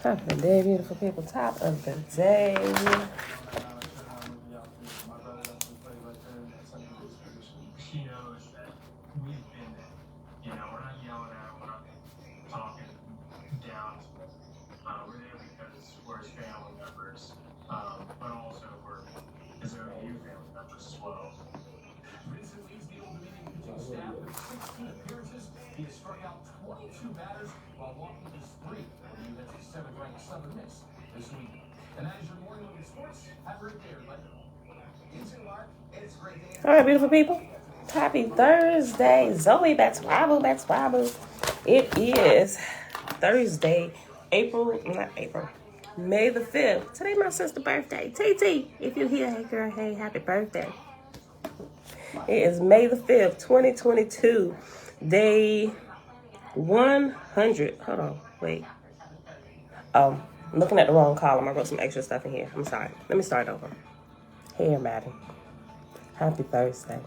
Top of the day, beautiful people. Top of the day. She knows that we've been there. You know, we're not yelling at her, we're not talking down to her. We're there because we're his family members, but also we're his OU family members as well. Vincent leads the Old Dominion pitching staff with 16 appearances. He has struck out 22 batters while walking just 3. OU has a 7th-ranked Southern Miss this week. And that is your morning look at sports. Have a great day, everybody. You too, Mark. It's a great day. All right, beautiful people. Happy Thursday. Zoe Batswabu. It is Thursday, May the 5th. Today my sister's birthday. TT, if you're here, hey girl, hey, happy birthday. It is May the 5th, 2022, day 100. Hold on, wait. Oh, I'm looking at the wrong column. I wrote some extra stuff in here. I'm sorry. Let me start over. Hey, Maddie. Happy Thursday.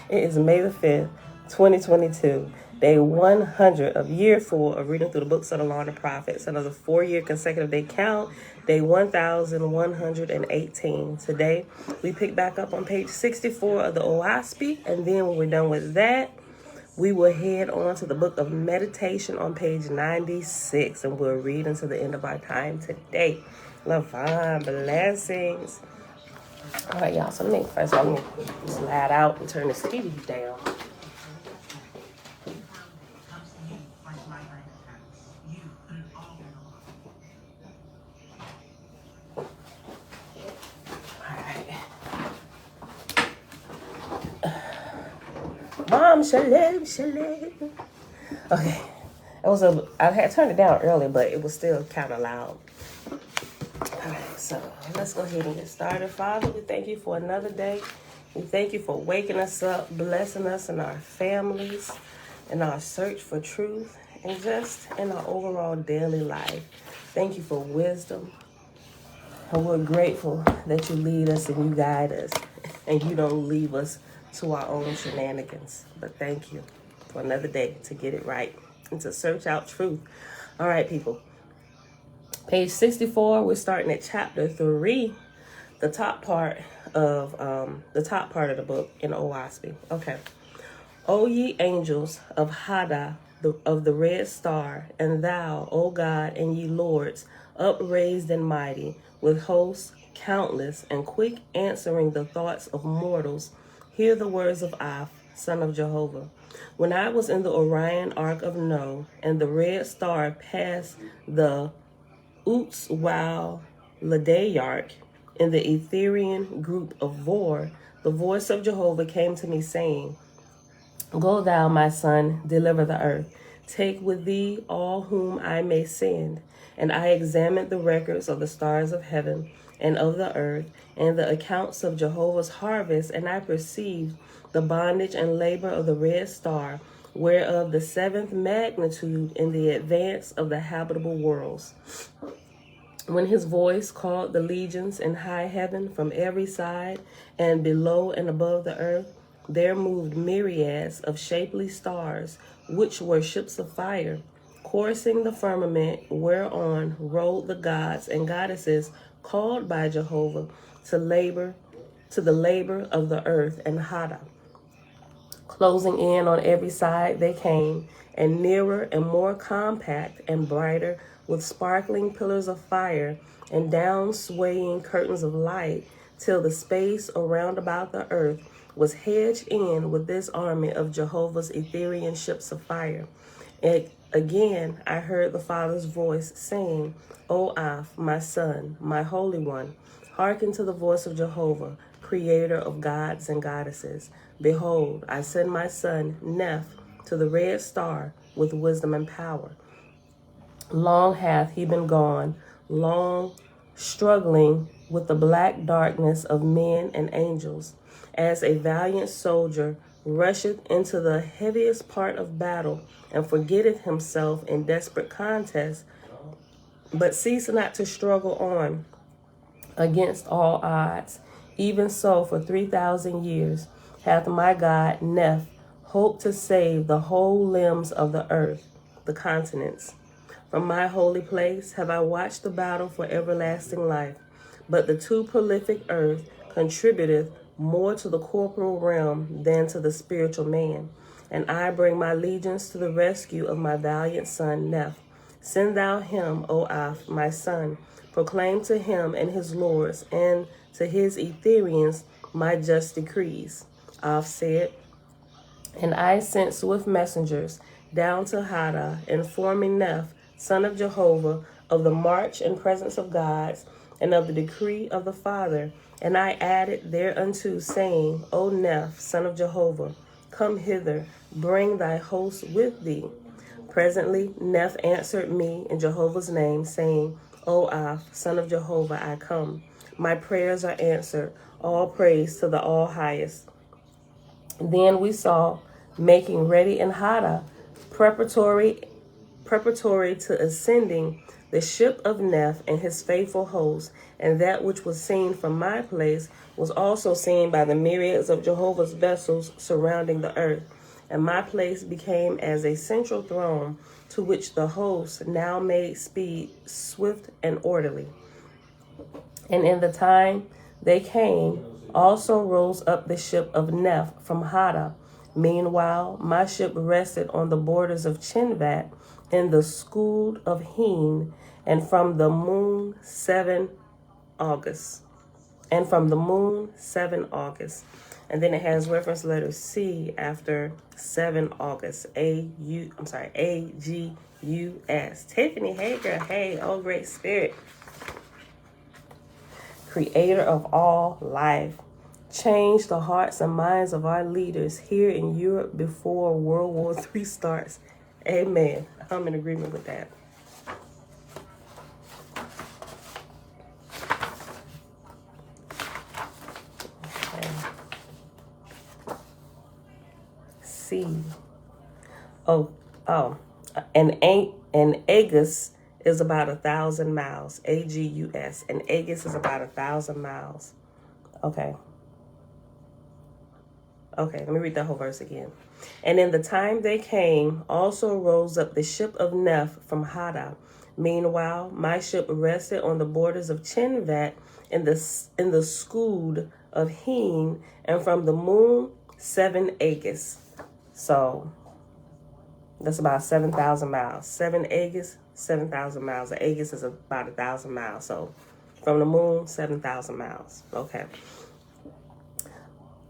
It is May the 5th, 2022, day 100 of year 4 of reading through the books of the Law and the Prophets. Another 4-year consecutive day count, day 1118. Today, we pick back up on page 64 of the OAHSPE, and then when we're done with that, we will head on to the book of meditation on page 96, and we'll read until the end of our time today. Levon, blessings. All right, y'all, so first of all, let me slide out and turn this TV down. Mom, shalom. Okay, I had turned it down earlier, but it was still kind of loud. All right, so let's go ahead and get started. Father, we thank you for another day. We thank you for waking us up, blessing us and our families, in our search for truth, and just in our overall daily life. Thank you for wisdom. And we're grateful that you lead us and you guide us, and you don't leave us to our own shenanigans. But thank you for another day to get it right and to search out truth. All right, people. Page 64, we're starting at chapter 3, the top part of the book in OAHSPE. Okay. O ye angels of Hada, of the red star, and thou, O God, and ye lords, upraised and mighty, with hosts countless, and quick answering the thoughts of mortals, hear the words of Aph, son of Jehovah. When I was in the Orion ark of No, and the red star passed the Utswal Ladayark in the Etherian group of Vor, the voice of Jehovah came to me, saying, Go thou, my son, deliver the earth. Take with thee all whom I may send. And I examined the records of the stars of heaven and of the earth, and the accounts of Jehovah's harvest, and I perceived the bondage and labor of the red star, whereof the 7th magnitude in the advance of the habitable worlds. When his voice called the legions in high heaven from every side, and below and above the earth, there moved myriads of shapely stars, which were ships of fire, coursing the firmament, whereon rode the gods and goddesses called by Jehovah to the labor of the earth and Hada. Closing in on every side they came, and nearer and more compact and brighter, with sparkling pillars of fire and down swaying curtains of light, till the space around about the earth was hedged in with this army of Jehovah's Etherian ships of fire. And again I heard the Father's voice saying, O Aph, my son, my Holy One, hearken to the voice of Jehovah, creator of gods and goddesses. Behold, I send my son Neph to the red star with wisdom and power. Long hath he been gone, long struggling with the black darkness of men and angels, as a valiant soldier rusheth into the heaviest part of battle, and forgetteth himself in desperate contest, but cease not to struggle on against all odds. Even so, for 3,000 years hath my God Neph hoped to save the whole limbs of the earth, the continents, From my holy place have I watched the battle for everlasting life. But the too prolific earth contributeth more to the corporal realm than to the spiritual man. And I bring my legions to the rescue of my valiant son Neph. Send thou him, O Aph, my son. Proclaim to him and his lords, and to his Etherians my just decrees. Aph said, and I sent swift messengers down to Hada, informing Neph, son of Jehovah, of the march and presence of gods, and of the decree of the Father. And I added thereunto, saying, O Neph, son of Jehovah, come hither, bring thy host with thee. Presently Neph answered me in Jehovah's name, saying, O Aph, son of Jehovah, I come. My prayers are answered. All praise to the All-Highest. Then we saw making ready in Hada, preparatory to ascending the ship of Neph and his faithful host, and that which was seen from my place was also seen by the myriads of Jehovah's vessels surrounding the earth. And my place became as a central throne to which the host now made speed swift and orderly. And in the time they came, also rose up the ship of Neph from Hada. Meanwhile, my ship rested on the borders of Chinvat in the school of Heen, and from the moon 7 August. And from the moon 7 August. And then it has reference letter C after 7 August. A-G-U-S. Tiffany, hey girl, hey, oh great spirit. Creator of all life. Change the hearts and minds of our leaders here in Europe before World War III starts. Amen. I'm in agreement with that. Okay. C. And Agus is about 1,000 miles. A-G-U-S. And Agus is about 1,000 miles. Okay. Okay, let me read that whole verse again. And in the time they came, also rose up the ship of Neph from Hada. Meanwhile, my ship rested on the borders of Chinvat in the school of Heen, and from the moon 7 Agus. So that's about 7,000 miles. 7 Agus, 7,000 miles. The Agus is about 1,000 miles. So from the moon, 7,000 miles. Okay.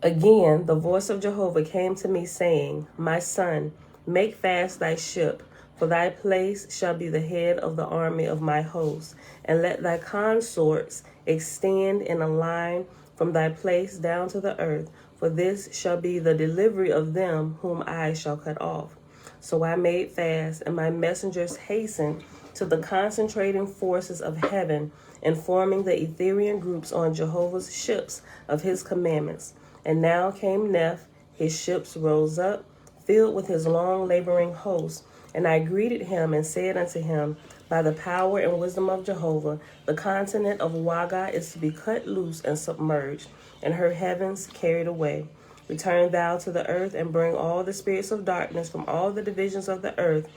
Again, the voice of Jehovah came to me, saying, my son, make fast thy ship, for thy place shall be the head of the army of my host, and let thy consorts extend in a line from thy place down to the earth, for this shall be the delivery of them whom I shall cut off. So I made fast, and my messengers hastened to the concentrating forces of heaven, informing the Etherian groups on Jehovah's ships of his commandments. And now came Neph, his ships rose up, filled with his long laboring host. And I greeted him and said unto him, by the power and wisdom of Jehovah, the continent of Waga is to be cut loose and submerged, and her heavens carried away. Return thou to the earth, and bring all the spirits of darkness from all the divisions of the earth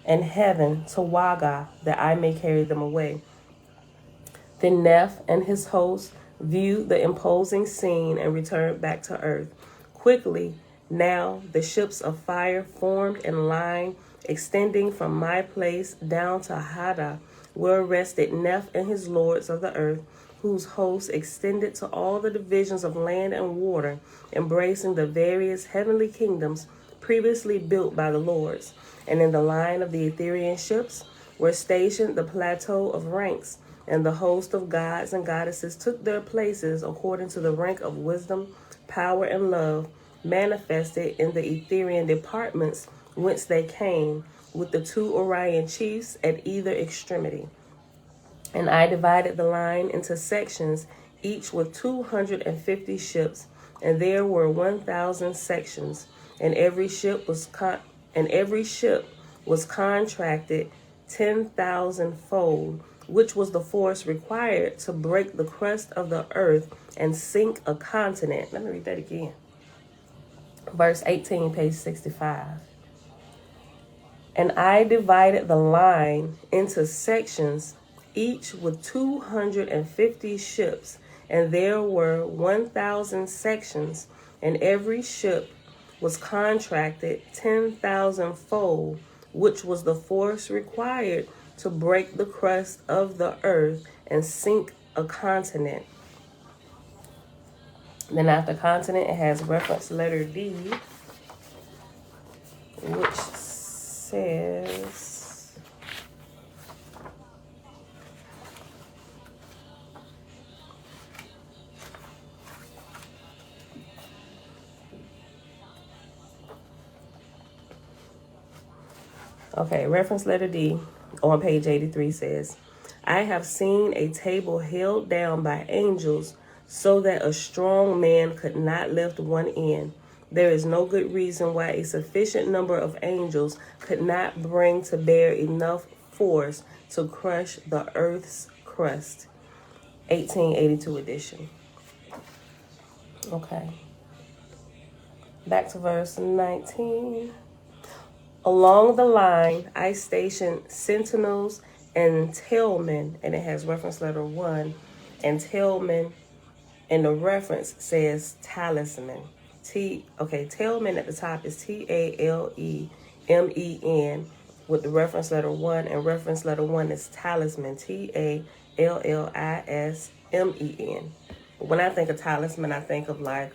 and heaven to Waga, that I may carry them away. Then Neph and his host viewed the imposing scene and returned back to earth. Quickly, now the ships of fire formed in line, extending from my place down to Hada, where rested Neph and his lords of the earth, whose hosts extended to all the divisions of land and water, embracing the various heavenly kingdoms previously built by the lords. And in the line of the Etherian ships were stationed the plateau of ranks, and the host of gods and goddesses took their places according to the rank of wisdom, power, and love manifested in the Etherian departments whence they came, with the 2 Orion chiefs at either extremity. And I divided the line into sections, each with 250 ships, and there were 1,000 sections, and every ship was contracted 10,000-fold, which was the force required to break the crust of the earth and sink a continent. Let me read that again. Verse 18, page 65. And I divided the line into sections, each with 250 ships, and there were 1,000 sections, and every ship was contracted 10,000-fold, which was the force required to break the crust of the earth and sink a continent. Then after continent, it has reference letter D, which says, okay, reference letter D on page 83 says, I have seen a table held down by angels so that a strong man could not lift one end. There is no good reason why a sufficient number of angels could not bring to bear enough force to crush the earth's crust. 1882 edition. Okay. Back to verse 19. Along the line, I stationed sentinels and tailmen, and it has reference letter 1, and tailmen, and the reference says talisman. Tailmen at the top is TALEMEN with the reference letter 1, and reference letter 1 is talisman, TALLISMEN. When I think of talisman, I think of like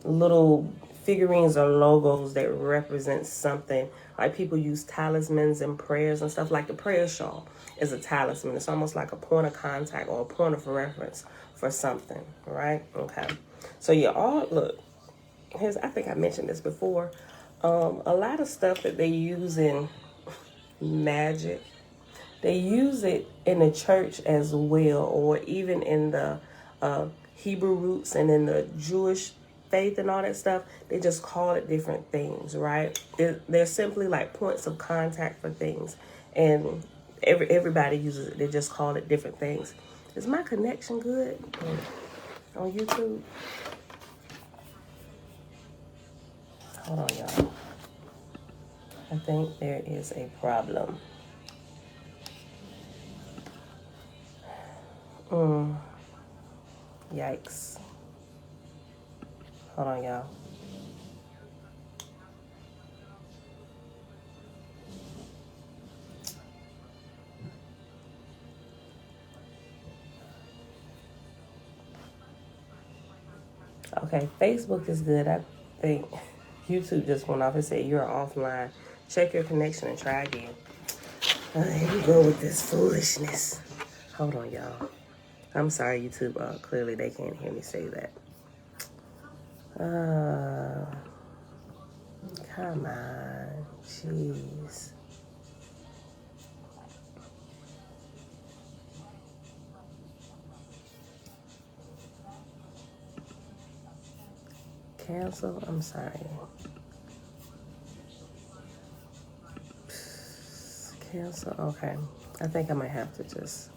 little figurines or logos that represent something. Like people use talismans in prayers and stuff. Like the prayer shawl is a talisman. It's almost like a point of contact or a point of reference for something, right? Okay. So you all look. I think I mentioned this before. A lot of stuff that they use in magic, they use it in the church as well, or even in the Hebrew roots and in the Jewish faith and all that stuff. They just call it different things, right? They're simply like points of contact for things, and everybody uses it. They just call it different things. Is my connection good on YouTube? Hold on, y'all. I think there is a problem. Yikes. Hold on, y'all. Okay, Facebook is good. I think YouTube just went off and said you're offline. Check your connection and try again. Here we go with this foolishness. Hold on, y'all. I'm sorry, YouTube. Clearly, they can't hear me say that. Come on. Jeez. Cancel? I'm sorry. Cancel? Okay. I think I might have to just...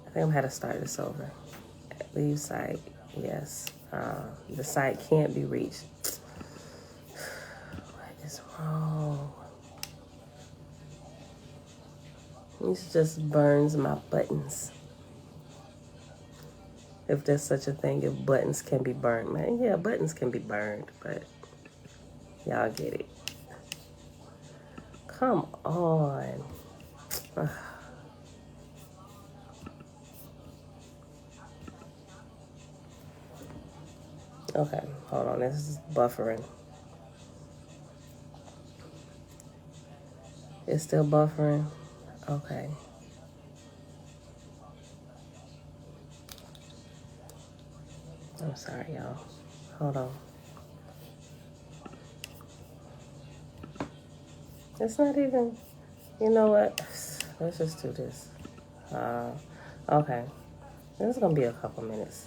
I think I'm going to start this over. Leave site. Yes. The site can't be reached. What is wrong? This just burns my buttons. If there's such a thing, if buttons can be burned. Man, yeah, buttons can be burned, but y'all get it. Come on. Ugh. Okay, hold on. This is buffering. It's still buffering? Okay. I'm sorry, y'all. Hold on. It's not even... You know what? Let's just do this. Okay. This is going to be a couple minutes.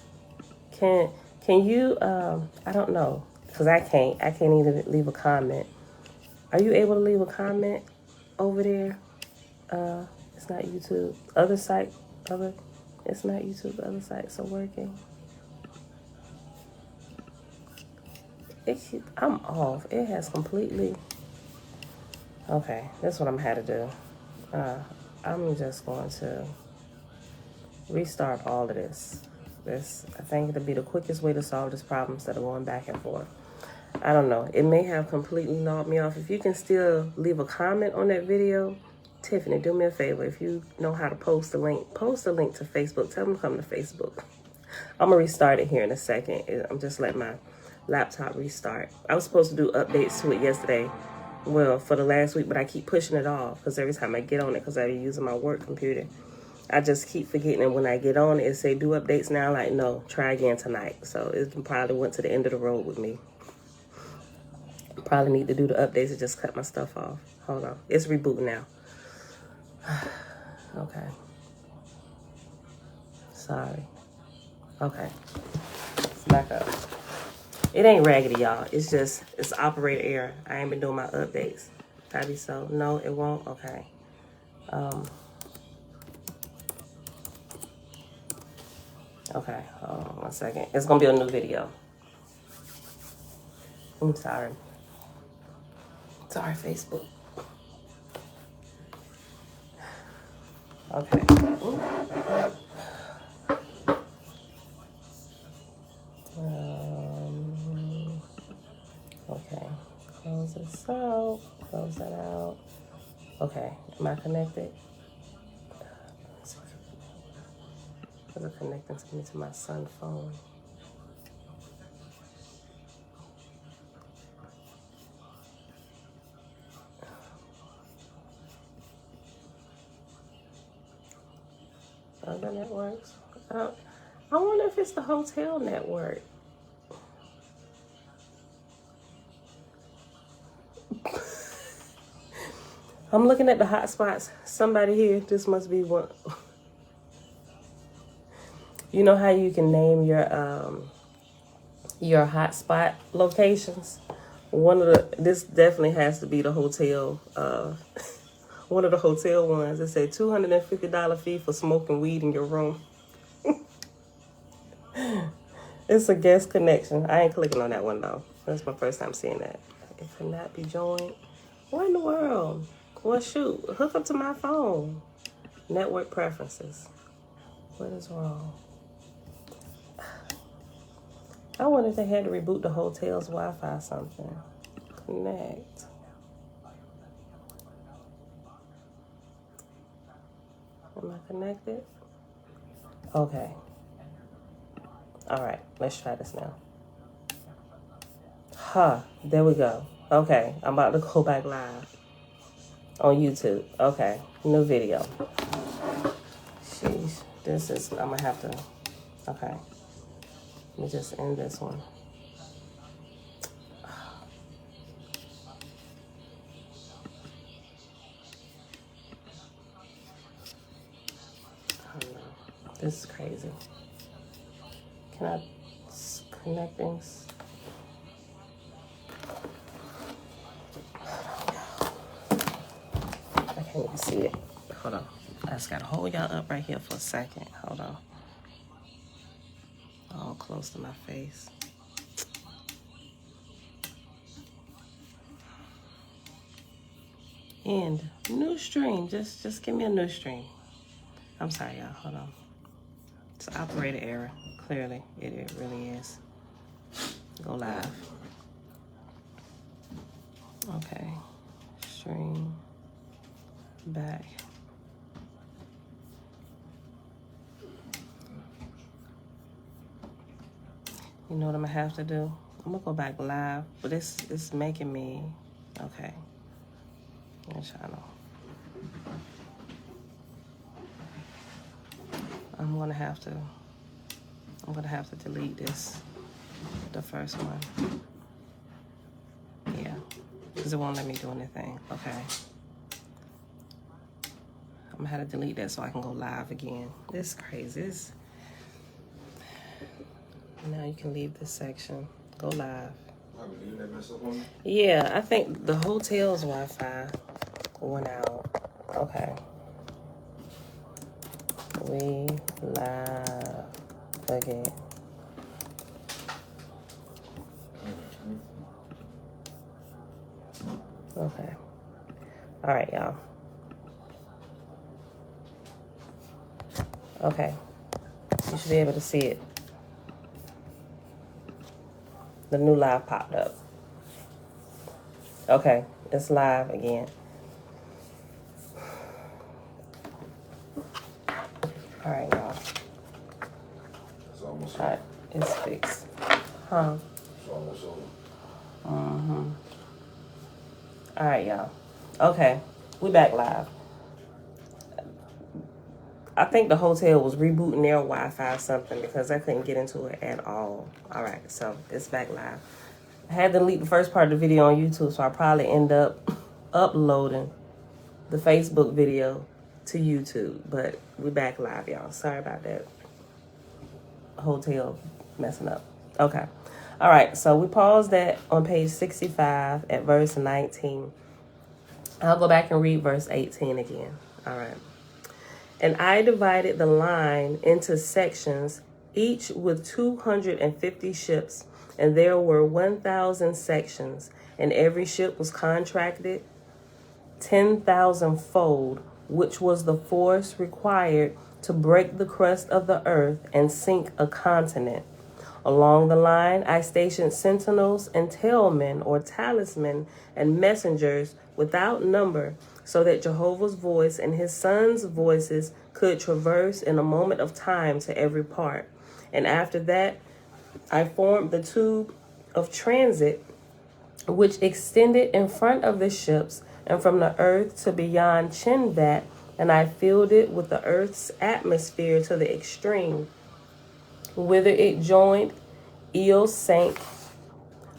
Can you... I don't know. Because I can't even leave a comment. Are you able to leave a comment over there? It's not YouTube. Other site, it's not YouTube. Other sites are working. I'm off. It has completely. Okay, that's what I'm had to do. I'm just going to restart all of this. I think it'll be the quickest way to solve this problem instead of going back and forth. I don't know. It may have completely knocked me off. If you can still leave a comment on that video, Tiffany, do me a favor. If you know how to post a link to Facebook. Tell them to come to Facebook. I'm going to restart it here in a second. I'm just letting my laptop restart. I was supposed to do updates to it yesterday. Well, for the last week, but I keep pushing it off because every time I get on it, because I be using my work computer, I just keep forgetting. And when I get on it, it say do updates now. Like, no, try again tonight. So it probably went to the end of the road with me. Probably need to do the updates and just cut my stuff off. Hold on. It's rebooting now. Okay. Sorry. Okay. It's back up. It ain't raggedy, y'all. It's operator error. I ain't been doing my updates. Probably so. No, it won't. Okay. Okay. Hold on 1 second. It's going to be a new video. I'm sorry. Sorry, Facebook. Okay. Okay. Close this out. Close that out. Okay. Am I connected? Is it connecting to me to my son's phone? Other networks? I wonder if it's the hotel network. I'm looking at the hotspots. Somebody here, this must be one. You know how you can name your hotspot locations? This definitely has to be the hotel. One of the hotel ones. It say $250 fee for smoking weed in your room. It's a guest connection. I ain't clicking on that one though. That's my first time seeing that. It cannot be joined. What in the world? Well, shoot, hook up to my phone. Network preferences. What is wrong? I wonder if they had to reboot the hotel's Wi-Fi or something. Connect. Am I connected? Okay. All right, let's try this now. There we go. Okay, I'm about to go back live on YouTube. Okay, new video. Sheesh, I'm gonna have to, okay. Let me just end this one. Oh, no. This is crazy. Can I connect things? I can't even see it. Hold on. I just gotta hold y'all up right here for a second. Hold on. All close to my face. And new stream. Just give me a new stream. I'm sorry, y'all. Hold on. It's operator error. Clearly, it really is. Go live. Okay. Stream. Back. You know what I'm gonna have to do? I'm gonna go back live, but it's making me, okay. Your channel. I'm gonna have to delete this, the first one. Yeah, because it won't let me do anything. Okay. I'm gonna have to delete that so I can go live again. This is crazy. Now you can leave this section. Go live. Yeah, I think the hotel's Wi-Fi went out. Okay. We live again. Okay. All right, y'all. Okay. You should be able to see it. The new live popped up. Okay. It's live again. All right, y'all. It's almost All right. It's fixed. Huh? It's almost over. Mm-hmm. All right, y'all. Okay. We back live. I think the hotel was rebooting their Wi-Fi or something because I couldn't get into it at all. All right, so it's back live. I had to delete the first part of the video on YouTube, so I probably end up uploading the Facebook video to YouTube. But we back live, y'all. Sorry about that. Hotel messing up. Okay. All right, so we paused that on page 65 at verse 19. I'll go back and read verse 18 again. All right. And I divided the line into sections, each with 250 ships, and there were 1,000 sections, and every ship was contracted 10,000-fold, which was the force required to break the crust of the earth and sink a continent. Along the line, I stationed sentinels and tailmen or talismen and messengers without number, so that Jehovah's voice and his sons' voices could traverse in a moment of time to every part. And after that, I formed the tube of transit, which extended in front of the ships and from the earth to beyond Chinvat, and I filled it with the earth's atmosphere to the extreme. Whither it joined, eel sank.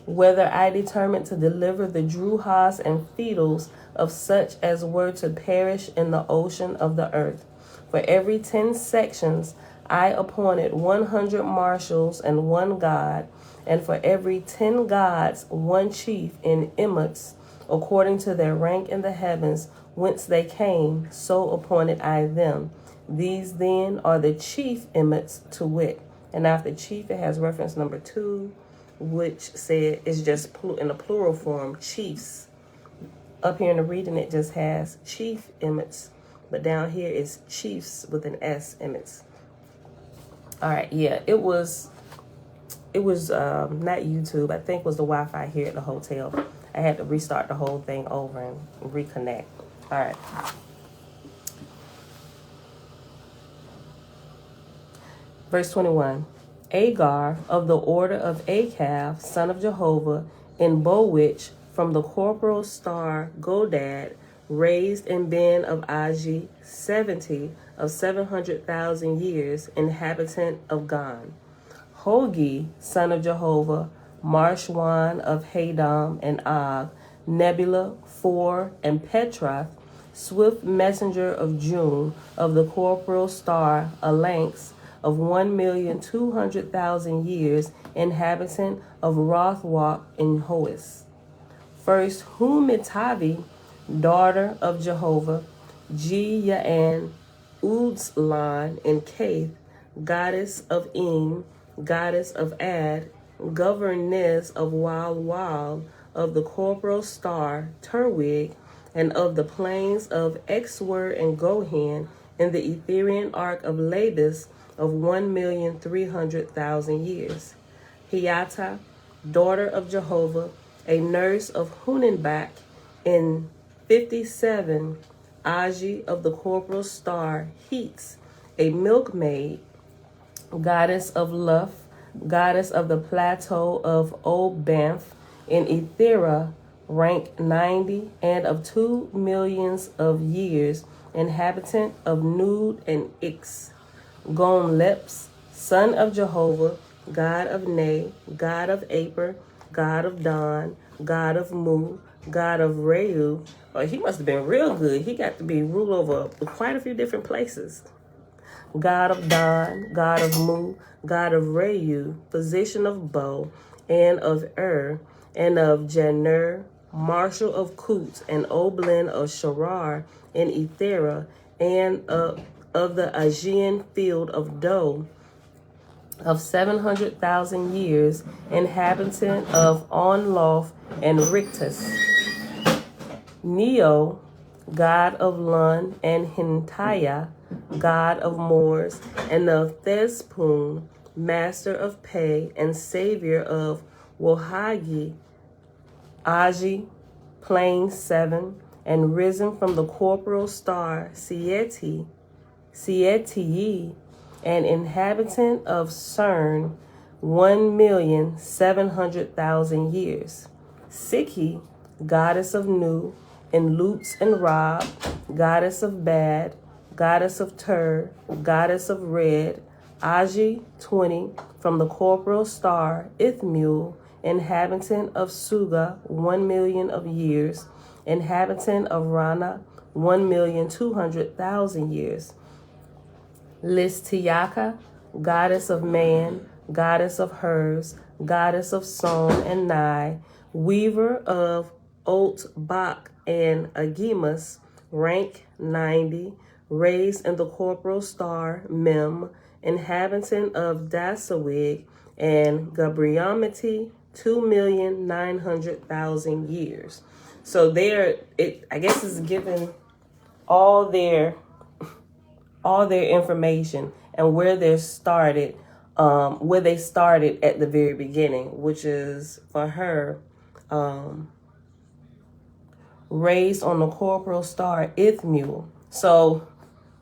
Whether I determined to deliver the druhas and fetals of such as were to perish in the ocean of the earth. For every 10 sections I appointed 100 marshals and 1 god, and for every 10 gods 1 chief in Emmets, according to their rank in the heavens, whence they came, so appointed I them. These then are the chief Emmets, to wit. And after chief, it has reference number 2, which said it's just in the plural form, chiefs. Up here in the reading, it just has chief Emmets, but down here is chiefs with an S, Emmets. All right, yeah, it was not YouTube. I think it was the Wi-Fi here at the hotel. I had to restart the whole thing over and reconnect. All right. Verse 21. Agar of the order of Achab, son of Jehovah, in Bowich, from the corporal star Godad, raised in Ben of Aji, 70 of 700,000 years, inhabitant of Gan. Hogi, son of Jehovah, Marshwan of Hadam and Og, Nebula, 4, and Petrath, swift messenger of June, of the corporal star Alanx, of 1,200,000 years, inhabitant of Rothwalk in Hois. First, Humitavi, daughter of Jehovah, Ji-Ya'an, Udzlan in Kath, goddess of En, goddess of Ad, governess of Wild, of the corporal star Terwig, and of the plains of Exwer and Gohen, in the Etherian ark of Labis, of 1,300,000 years. Hiata, daughter of Jehovah, a nurse of Hunenbach, in 57, Aji of the corporal star Heats, a milkmaid, goddess of Luff, goddess of the plateau of Obanth, in Ethera, rank 90, and of 2 millions of years, inhabitant of Nud and Ix. Gon Leps, son of Jehovah, god of Ne, god of Aper, god of Don, god of Mu, god of Reu. Oh, he must have been real good. He got to be ruled over quite a few different places. God of Don, god of Mu, god of Reu, physician of Bo, and of and of Janur, marshal of Kut, and Oblin of Sharar in Ethera, and of the Aegean field of Do, of 700,000 years, inhabitant of Onlof and Rictus. Neo, god of Lun, and Hintaya, god of Moors, and of Thespun, master of Pe, and savior of Wohagi, Aji, plane 7, and risen from the corporal star Sieti, an inhabitant of CERN, 1,700,000 years. Sikhi, goddess of Nu, and Lutz and Rob, goddess of Bad, goddess of Tur, goddess of Red, Aji, 20, from the corporal star Ithmul, inhabitant of Suga, 1,000,000 of years, inhabitant of Rana, 1,200,000 years. Listiaka, goddess of man, goddess of hers, goddess of song and nigh, weaver of Ot, Bak, and Agimus, rank 90, raised in the corporal star Mem, inhabitant of Dasawig, and Gabriamity, 2,900,000 years. So there, I guess is given all their information and where they started at the very beginning, which is for her raised on the corporal star Ithmul. So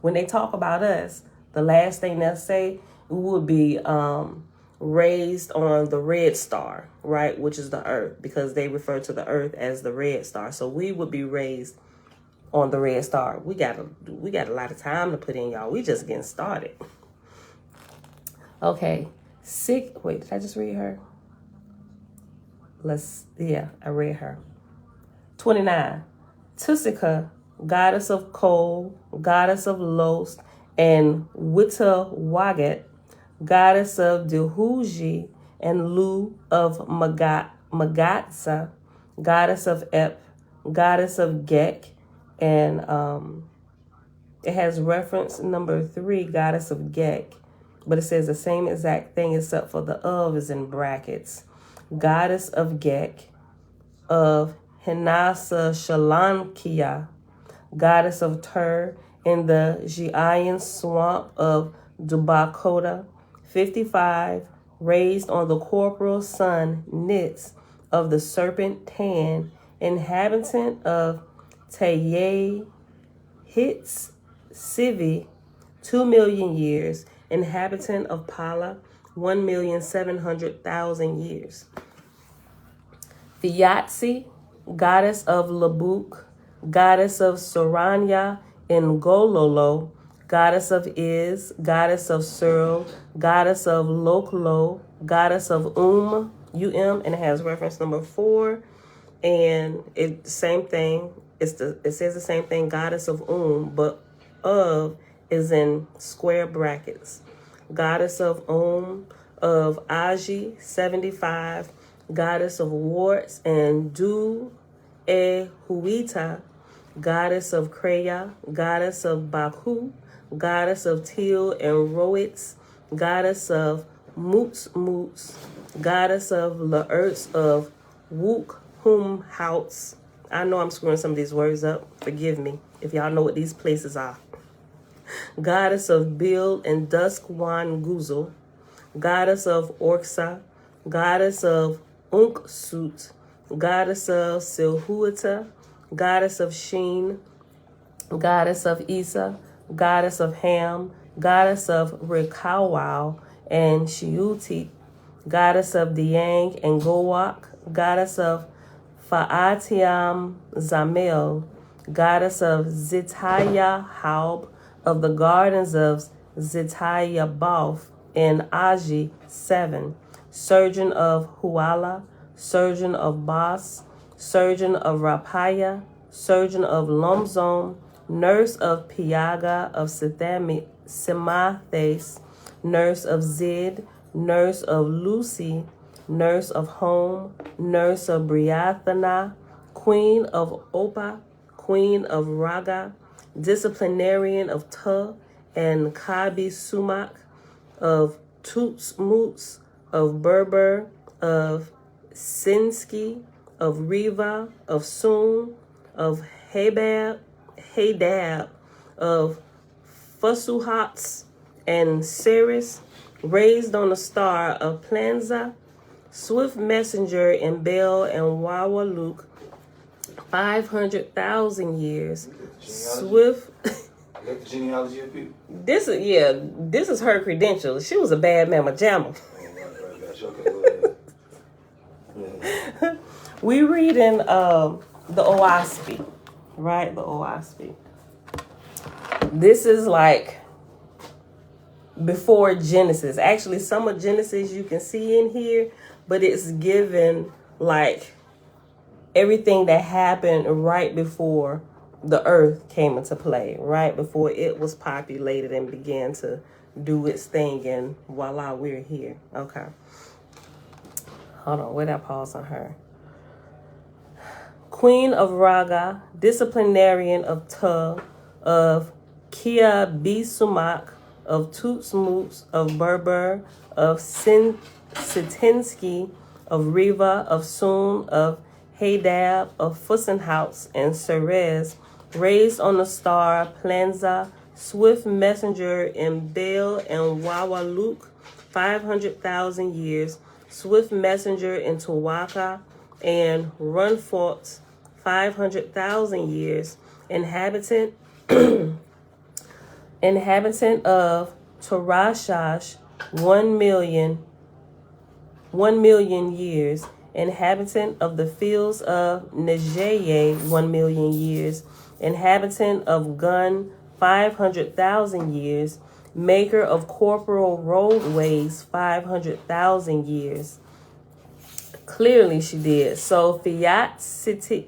when they talk about us, the last thing they'll say would be raised on the red star, right, which is the earth, because they refer to the earth as the red star. So we would be raised on the red star. We got a lot of time to put in, y'all. We just getting started. Okay. Wait, did I just read her? I read her. 29. Tusika, goddess of coal, goddess of Los, and Witawaget, goddess of Dehuji, and Lu of Magatsa, goddess of Ep, goddess of Gek, and it has reference number 3, goddess of Gek, but it says the same exact thing except for the of is in brackets. Goddess of Gek, of Hinasa Shalankia, goddess of Tur, in the Jiayan swamp of Dubakota, 55, raised on the corporal sun Nitz of the serpent Tan, inhabitant of Taye Hits Sivi, 2,000,000 years, inhabitant of Pala, 1,700,000 years. Fiatsi, goddess of Labuk, goddess of Soranya in Gololo, goddess of Iz, goddess of Searl, goddess of Loklo, goddess of and it has reference number 4, and same thing. It says the same thing, goddess of but of is in square brackets. Goddess of of Aji, 75, goddess of warts, and Huita, goddess of Kreya, goddess of Baku, goddess of Til and Roitz, goddess of Moots, goddess of Laerts of Wook Houts. I know I'm screwing some of these words up. Forgive me if y'all know what these places are. Goddess of Bil and Duskwan Guzel, goddess of Orksa, goddess of Unksut, goddess of Silhuita, goddess of Sheen, goddess of Isa, goddess of Ham, goddess of Rekawau and Shiuti, goddess of Diang and Gowak, goddess of Fa'atiam Zamel, goddess of Zitaya Haub, of the gardens of Zitaya Bauf in Aji, 7, surgeon of Huala, surgeon of Bas, surgeon of Rapaya, surgeon of Lomzom, nurse of Piaga of Simathes, nurse of Zid, nurse of Lucy, nurse of Home, nurse of Briathana, queen of Opa, queen of Raga, disciplinarian of Ta and Kabi Sumak, of Toots Moots, of Berber, of Sinsky, of Riva, of Soon, of Hadab, of Fusuhats and Ceres, raised on the star of Planza, swift messenger in Bel and Wawaluk, 500,000 years. Swift. Got the genealogy of people. This is her credentials. She was a bad mama jamma. We read in the OAHSPE, right? The OAHSPE. This is like before Genesis. Actually, some of Genesis you can see in here, but it's given like everything that happened right before the earth came into play, right before it was populated and began to do its thing, and voila, we're here. Okay. Hold on, where did I pause on her? Queen of Raga, disciplinarian of Tug, of Kia Bisumak, of Tutsmuts, of Berber, of Sitinsky, of Riva, of Sun, of Hadab, of Fussenhaus, and Ceres, raised on the star Planza, swift messenger in Bel and Wawaluk, 500,000 years, swift messenger in Tawaka and Runfort, 500,000 years, inhabitant of Torashash, 1 million years, inhabitant of the fields of Nejeye, 1 million years, inhabitant of Gun, 500,000 years, maker of corporal roadways, 500,000 years. Clearly she did. Sophiatisi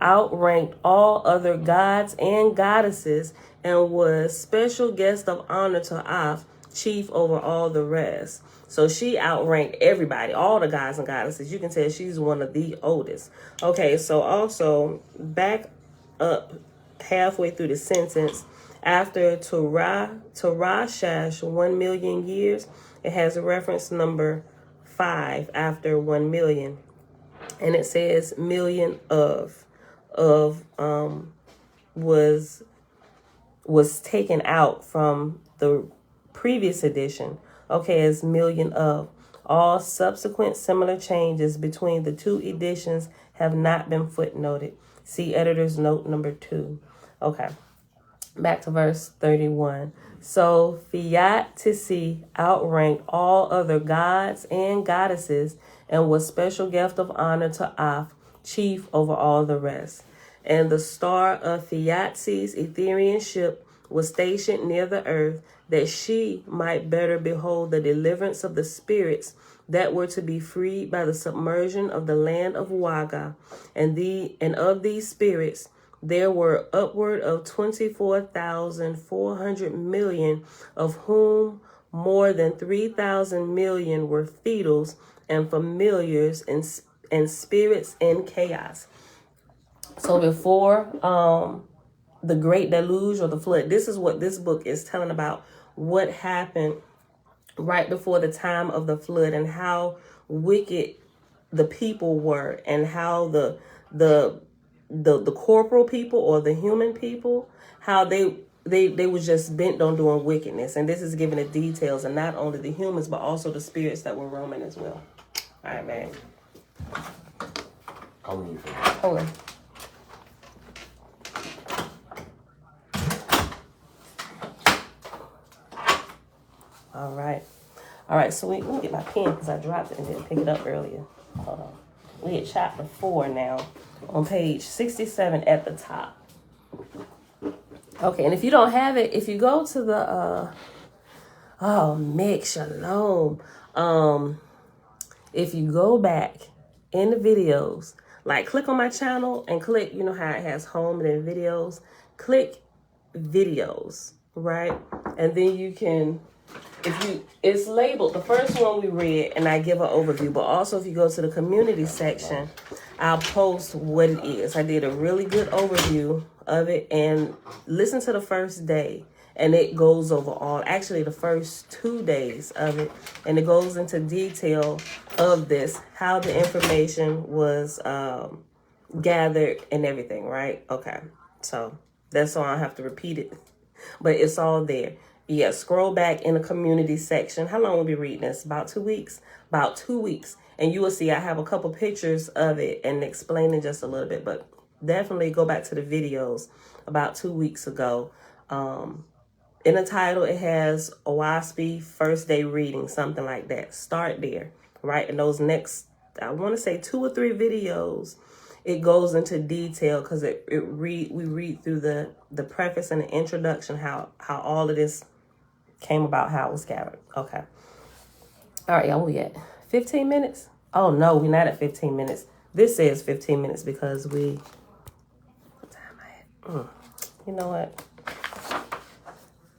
outranked all other gods and goddesses and was special guest of honor to Af, chief over all the rest. So she outranked everybody, all the gods and goddesses. You can tell she's one of the oldest. Okay, so also back up halfway through the sentence, after Torashash, 1 million years, it has a reference number 5 after 1 million. And it says million of was taken out from the previous edition. Okay, as million of. All subsequent similar changes between the two editions have not been footnoted. See editor's note number 2. Okay, back to verse 31. So Fiatisi outranked all other gods and goddesses and was special gift of honor to Af, chief over all the rest. And the star of Fiatisi's Etherian ship was stationed near the earth, that she might better behold the deliverance of the spirits that were to be freed by the submersion of the land of Waga. And of these spirits there were upward of 24,400 million, of whom more than 3,000 million were fetals and familiars and spirits in chaos. So before the great deluge or the flood, this is what this book is telling about, what happened right before the time of the flood and how wicked the people were, and how the corporal people or the human people, how they was just bent on doing wickedness. And this is giving the details, and not only the humans but also the spirits that were roaming as well. All right, man. Call me for Okay. All right, so let me get my pen because I dropped it and didn't pick it up earlier. Hold on. We at chapter 4 now, on page 67 at the top. Okay, and if you don't have it, if you go to the Meg Shalom, if you go back in the videos, like click on my channel and click, you know how it has home and then videos, click videos, right? And then you can, it's labeled, the first one we read, and I give an overview, but also if you go to the community section, I'll post what it is. I did a really good overview of it, and listen to the first day, and it goes over actually the first 2 days of it, and it goes into detail of this, how the information was gathered and everything, right? Okay, so that's all. I have to repeat it, but it's all there. Yeah, scroll back in the community section. How long will we be reading this? About 2 weeks? About 2 weeks. And you will see I have a couple pictures of it and explaining just a little bit, but definitely go back to the videos about 2 weeks ago. In the title, it has OAHSPE first day reading, something like that. Start there, right? And those next, I want to say 2 or 3 videos, it goes into detail because we read through the preface and the introduction, how all of this came about, how it was gathered. Okay. All right, y'all, we at 15 minutes? Oh, no, we're not at 15 minutes. This says 15 minutes because what time I at? You know what?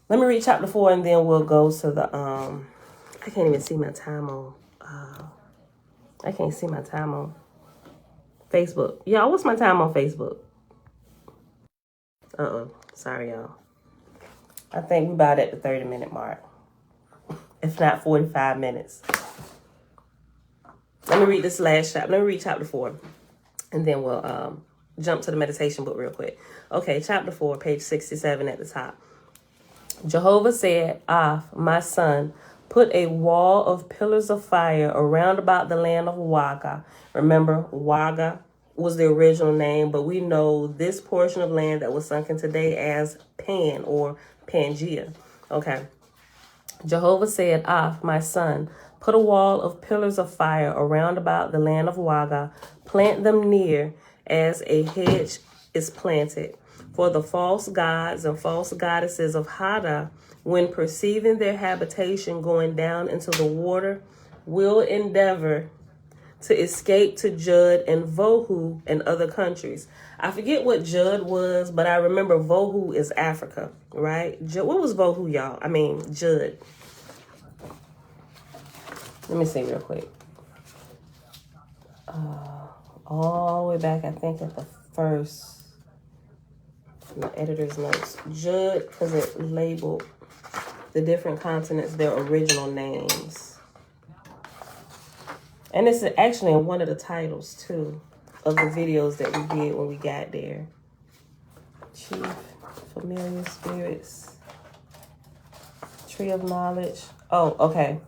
Let me read chapter 4 and then we'll go to the, I can't even see my time on, I can't see my time on Facebook. Y'all, what's my time on Facebook? Sorry, y'all. I think we're about at the 30-minute mark. If not 45 minutes. Let me read this last chapter. Let me read chapter 4. And then we'll jump to the meditation book real quick. Okay, chapter 4, page 67 at the top. Jehovah said, my son, put a wall of pillars of fire around about the land of Waga. Remember, Waga was the original name, but we know this portion of land that was sunken today as Pan or Pangea. Okay. Jehovah said, my son, put a wall of pillars of fire around about the land of Waga. Plant them near as a hedge is planted. For the false gods and false goddesses of Hada, when perceiving their habitation going down into the water, will endeavor to escape to Jud and Vohu and other countries. I forget what Jud was, but I remember Vohu is Africa, right? What was Vohu, y'all? I mean, Jud. Let me see real quick. All the way back, I think, at the first, my editor's notes. Jud, because it labeled the different continents their original names. And it's actually in one of the titles, too, of the videos that we did when we got there. Chief, Familiar Spirits, Tree of Knowledge. Oh, okay.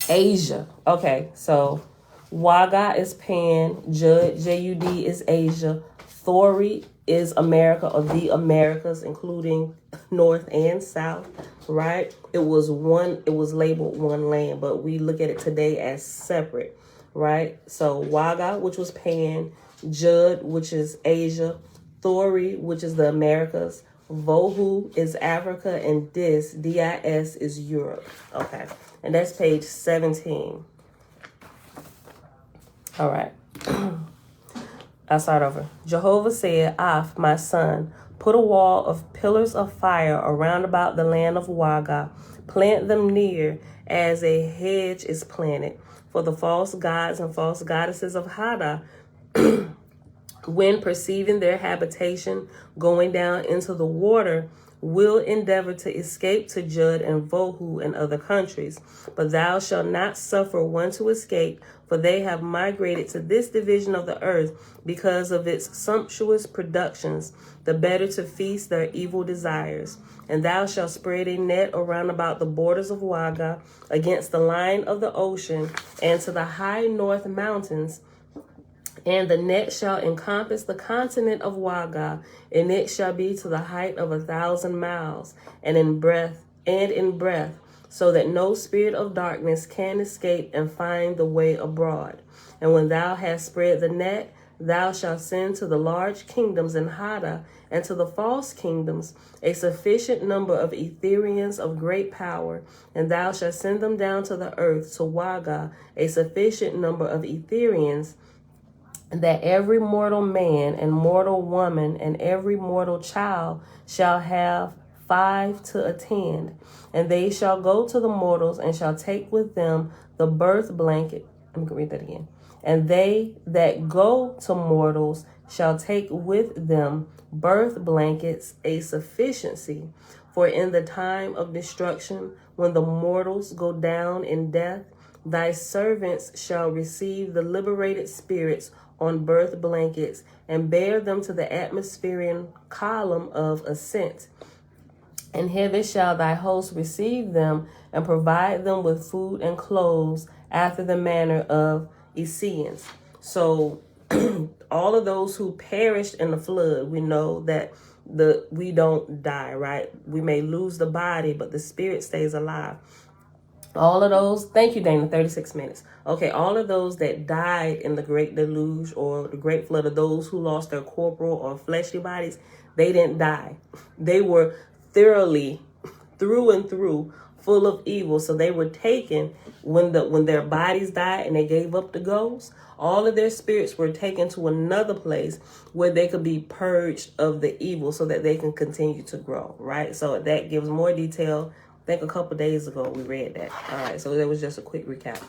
Asia. Okay, so Waga is Pan, Jud, J-U-D is Asia, Thori is America or the Americas, including North and South, right? It was labeled one land, but we look at it today as separate, right? So Waga, which was Pan, Jud, which is Asia, Thori, which is the Americas, Vohu is Africa, and D-I-S is Europe. Okay, and that's page 17. All right. I'll start over. Jehovah said, my son, put a wall of pillars of fire around about the land of Waga. Plant them near as a hedge is planted. For the false gods and false goddesses of Hada, when perceiving their habitation going down into the water, will endeavor to escape to Jud and Vohu and other countries. But thou shalt not suffer one to escape, for they have migrated to this division of the earth because of its sumptuous productions, the better to feast their evil desires. And thou shalt spread a net around about the borders of Waga, against the line of the ocean, and to the high north mountains. And the net shall encompass the continent of Waga, and it shall be to the height of 1,000 miles, and in breadth, so that no spirit of darkness can escape and find the way abroad. And when thou hast spread the net, thou shalt send to the large kingdoms in Hada, and to the false kingdoms, a sufficient number of Etherians of great power, and thou shalt send them down to the earth, to Waga, a sufficient number of Etherians, that every mortal man and mortal woman and every mortal child shall have 5 to attend. And they shall go to the mortals and shall take with them the birth blanket. Let me read that again. And they that go to mortals shall take with them birth blankets, a sufficiency. For in the time of destruction, when the mortals go down in death, thy servants shall receive the liberated spirits on birth blankets and bear them to the atmospheric column of ascent. And hither shall thy host receive them and provide them with food and clothes after the manner of S.E.X. So all of those who perished in the flood, we know that we don't die, right? We may lose the body, but the spirit stays alive. All of those, thank you, Dana, 36 minutes. Okay, all of those that died in the Great Deluge or the Great Flood, of those who lost their corporal or fleshly bodies, they didn't die. They were thoroughly, through and through, full of evil. So they were taken when their bodies died and they gave up the ghost. All of their spirits were taken to another place where they could be purged of the evil so that they can continue to grow, right? So that gives more detail. I think a couple days ago we read that. All right, so that was just a quick recap.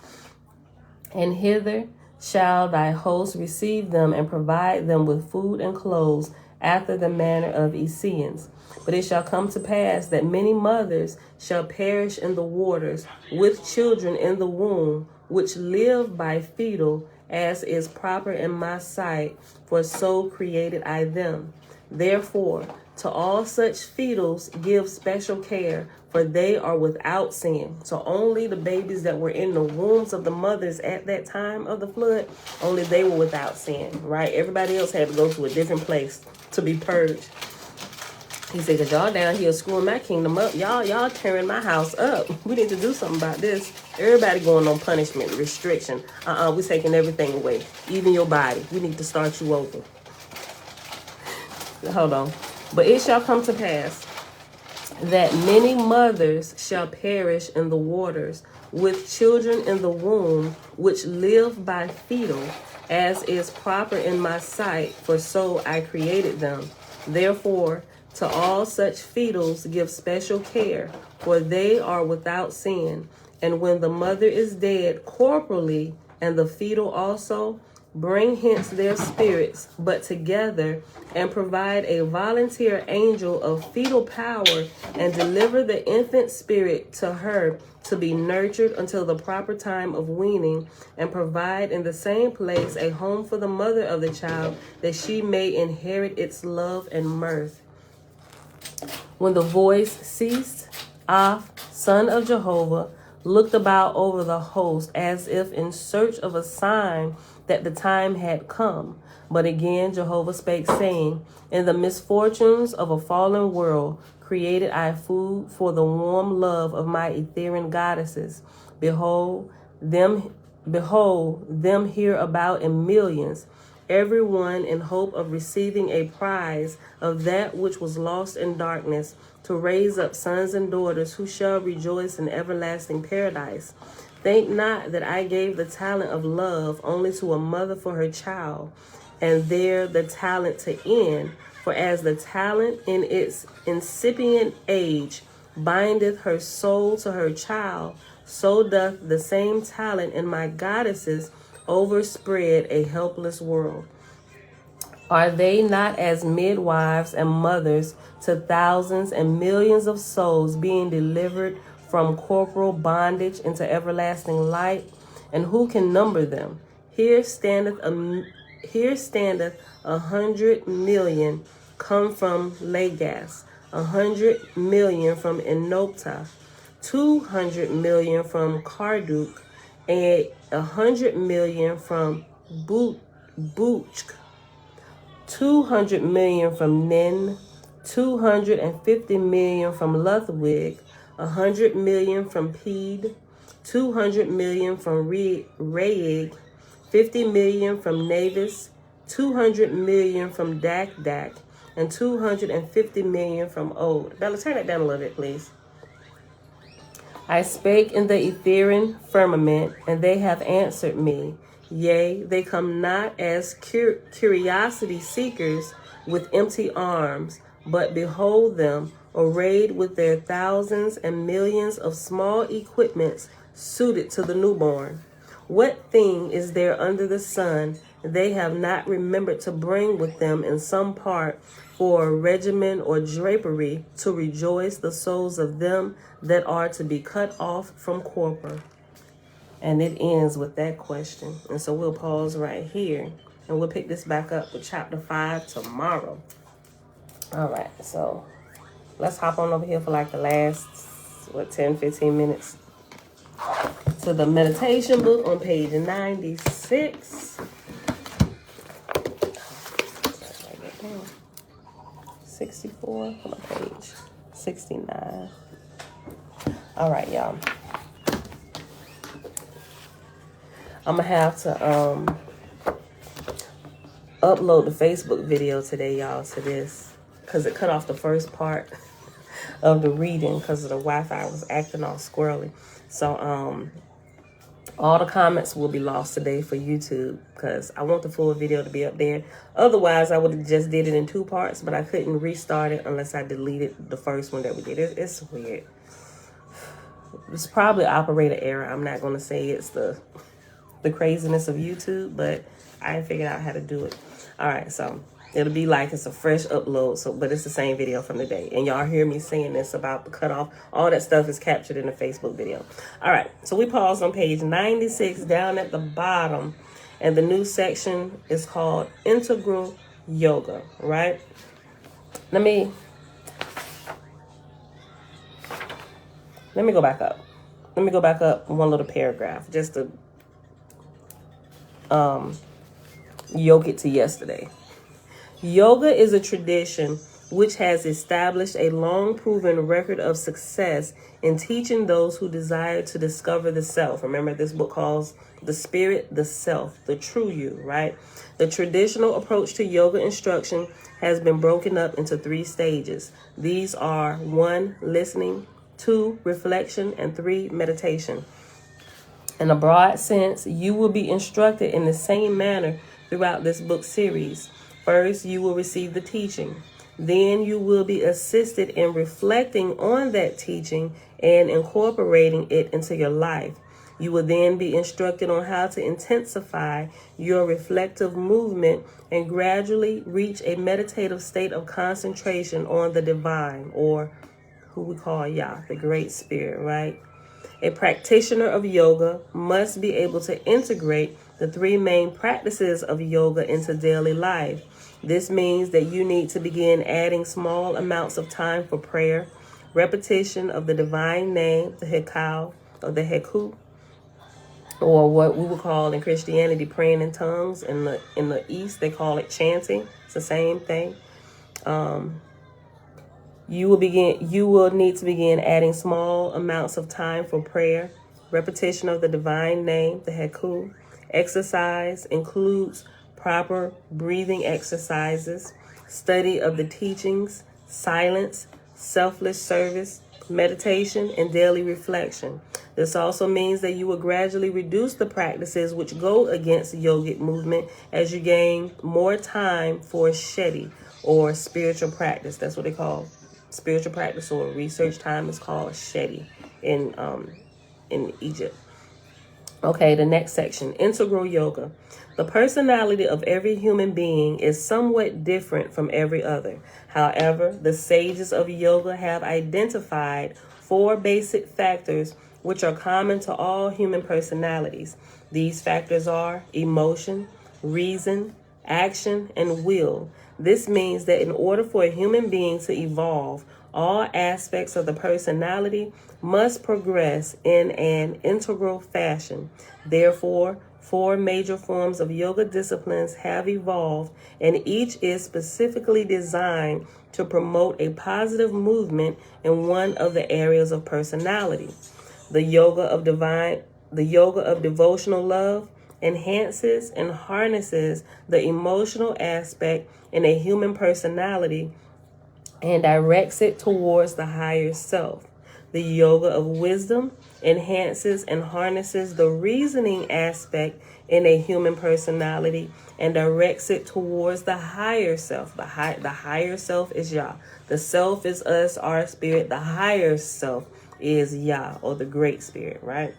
And hither shall thy host receive them and provide them with food and clothes after the manner of S.E.X. But it shall come to pass that many mothers shall perish in the waters with children in the womb, which live by fetal, as is proper in my sight, for so created I them. Therefore, to all such fetals give special care, for they are without sin. So only the babies that were in the wombs of the mothers at that time of the flood, only they were without sin, right? Everybody else had to go to a different place to be purged. He said, because y'all down here screwing my kingdom up. Y'all tearing my house up. We need to do something about this. Everybody going on punishment, restriction. We're taking everything away, even your body. We need to start you over. Hold on. But it shall come to pass that many mothers shall perish in the waters with children in the womb, which live by fetal, as is proper in my sight, for so I created them. Therefore, to all such fetals give special care, for they are without sin. And when the mother is dead corporally, and the fetal also, bring hence their spirits, but together, and provide a volunteer angel of fetal power, and deliver the infant spirit to her to be nurtured until the proper time of weaning, and provide in the same place a home for the mother of the child, that she may inherit its love and mirth. When the voice ceased, son of Jehovah, looked about over the host as if in search of a sign that the time had come. But again Jehovah spake, saying, in the misfortunes of a fallen world created I food for the warm love of my Etherian goddesses. Behold them here about in millions, every one in hope of receiving a prize of that which was lost in darkness, to raise up sons and daughters who shall rejoice in everlasting paradise. Think not that I gave the talent of love only to a mother for her child, and there the talent to end. For as the talent in its incipient age bindeth her soul to her child, so doth the same talent in my goddesses overspread a helpless world. Are they not as midwives and mothers to thousands and millions of souls being delivered from corporal bondage into everlasting light? And who can number them? Here standeth 100 million come from Lagos, 100 million from Enopta, 200 million from Karduk, and 100 million from Buchk, 200 million from Nin, 250 million from Luthwig, 100 million from Pede, 200 million from Raig, 50 million from Navis, 200 million from Dak, and 250 million from Od. Bella, turn that down a little bit, please. I spake in the Etherian firmament, and they have answered me. Yea, they come not as curiosity seekers with empty arms, but behold them, arrayed with their thousands and millions of small equipments suited to the newborn. What thing is there under the sun they have not remembered to bring with them in some part for a regimen or drapery, to rejoice the souls of them that are to be cut off from corpor? And it ends with that question. And so we'll pause right here. And we'll pick this back up with chapter 5 tomorrow. All right. So let's hop on over here for like the last, 10, 15 minutes. To the meditation book on page 96. 64 on page 69. All right, y'all. I'm gonna have to upload the Facebook video today, y'all, to this, because it cut off the first part of the reading because of the Wi-Fi was acting all squirrely. So all the comments will be lost today for YouTube because I want the full video to be up there. Otherwise, I would have just did it in 2 parts, but I couldn't restart it unless I deleted the first one that we did. It's weird. It's probably operator error. I'm not going to say it's the craziness of YouTube, but I figured out how to do it. All right, so it'll be like it's a fresh upload, but it's the same video from the day. And y'all hear me saying this about the cutoff. All that stuff is captured in the Facebook video. All right, so we paused on page 96 down at the bottom. And the new section is called Integral Yoga, right? Let me go back up. Let me go back up one little paragraph just to yoke it to yesterday. Yoga is a tradition which has established a long-proven record of success in teaching those who desire to discover the self. Remember, this book calls the spirit, the self, the true you, right? The traditional approach to yoga instruction has been broken up into 3 stages. These are 1, listening, 2, reflection, and 3, meditation. In a broad sense, you will be instructed in the same manner throughout this book series. First, you will receive the teaching. Then you will be assisted in reflecting on that teaching and incorporating it into your life. You will then be instructed on how to intensify your reflective movement and gradually reach a meditative state of concentration on the divine, or who we call Yah, the Great Spirit, right? A practitioner of yoga must be able to integrate the 3 main practices of yoga into daily life. This means that you need to begin adding small amounts of time for prayer, repetition of the divine name, the hekau, or the heku, or what we would call in Christianity praying in tongues. In the East, they call it chanting. It's the same thing. You will need to begin adding small amounts of time for prayer, repetition of the divine name, the heku. Exercise includes proper breathing exercises, study of the teachings, silence, selfless service, meditation, and daily reflection. This also means that you will gradually reduce the practices which go against the yogic movement as you gain more time for shetty, or spiritual practice. That's what they call spiritual practice, or research time is called shetty in Egypt. Okay, the next section, integral yoga. The personality of every human being is somewhat different from every other. However, the sages of yoga have identified 4 basic factors which are common to all human personalities. These factors are emotion, reason, action, and will. This means that in order for a human being to evolve, all aspects of the personality must progress in an integral fashion. Therefore, 4 major forms of yoga disciplines have evolved, and each is specifically designed to promote a positive movement in one of the areas of personality. The yoga of devotional love enhances and harnesses the emotional aspect in a human personality and directs it towards the higher self. The yoga of wisdom enhances and harnesses the reasoning aspect in a human personality and directs it towards the higher self. The higher self is Yah. The self is us, our spirit. The higher self is Yah, or the Great Spirit, right?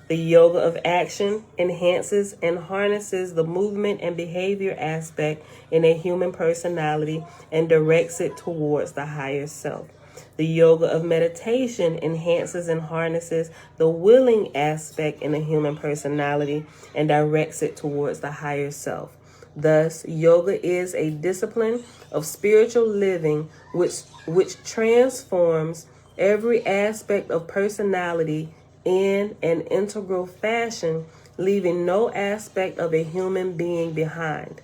The yoga of action enhances and harnesses the movement and behavior aspect in a human personality and directs it towards the higher self. The yoga of meditation enhances and harnesses the willing aspect in the human personality and directs it towards the higher self. Thus, yoga is a discipline of spiritual living which transforms every aspect of personality in an integral fashion, leaving no aspect of a human being behind.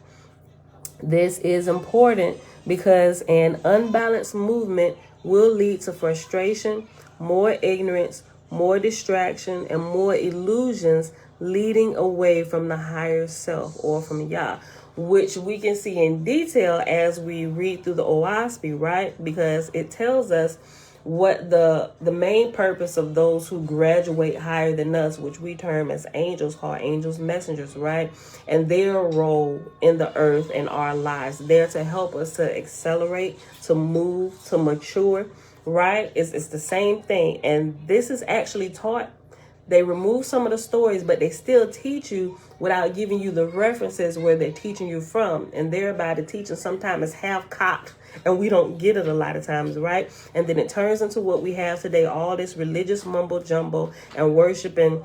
This is important because an unbalanced movement will lead to frustration, more ignorance, more distraction, and more illusions, leading away from the higher self or from Yah, which we can see in detail as we read through the OAHSPE, right? Because it tells us what the main purpose of those who graduate higher than us, which we term as angels, called angels messengers, right? And their role in the earth and our lives, they're to help us to accelerate, to move, to mature, right? It's the same thing. And this is actually taught. They remove some of the stories, but they still teach you without giving you the references where they're teaching you from. And thereby the teaching sometimes is half-cocked, and we don't get it a lot of times, right? And then it turns into what we have today, all this religious mumbo-jumbo and worshiping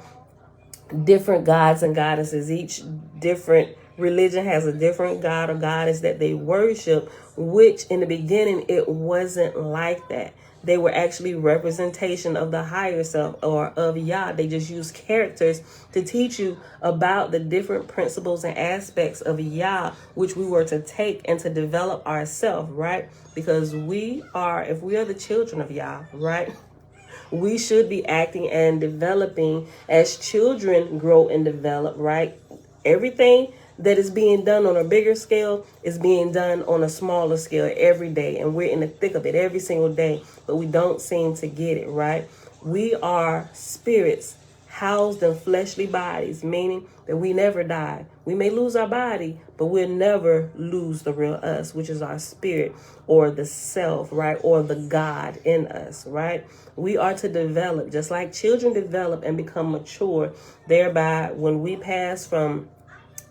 different gods and goddesses. Each different religion has a different god or goddess that they worship, which in the beginning, it wasn't like that. They were actually representation of the higher self or of Yah. They just used characters to teach you about the different principles and aspects of Yah, which we were to take and to develop ourselves, right? Because if we are the children of Yah, right? We should be acting and developing as children grow and develop, right? Everything that is being done on a bigger scale is being done on a smaller scale every day. And we're in the thick of it every single day, but we don't seem to get it, right? We are spirits housed in fleshly bodies, meaning that we never die. We may lose our body, but we'll never lose the real us, which is our spirit or the self, right? Or the God in us, right? We are to develop, just like children develop and become mature. Thereby, when we pass from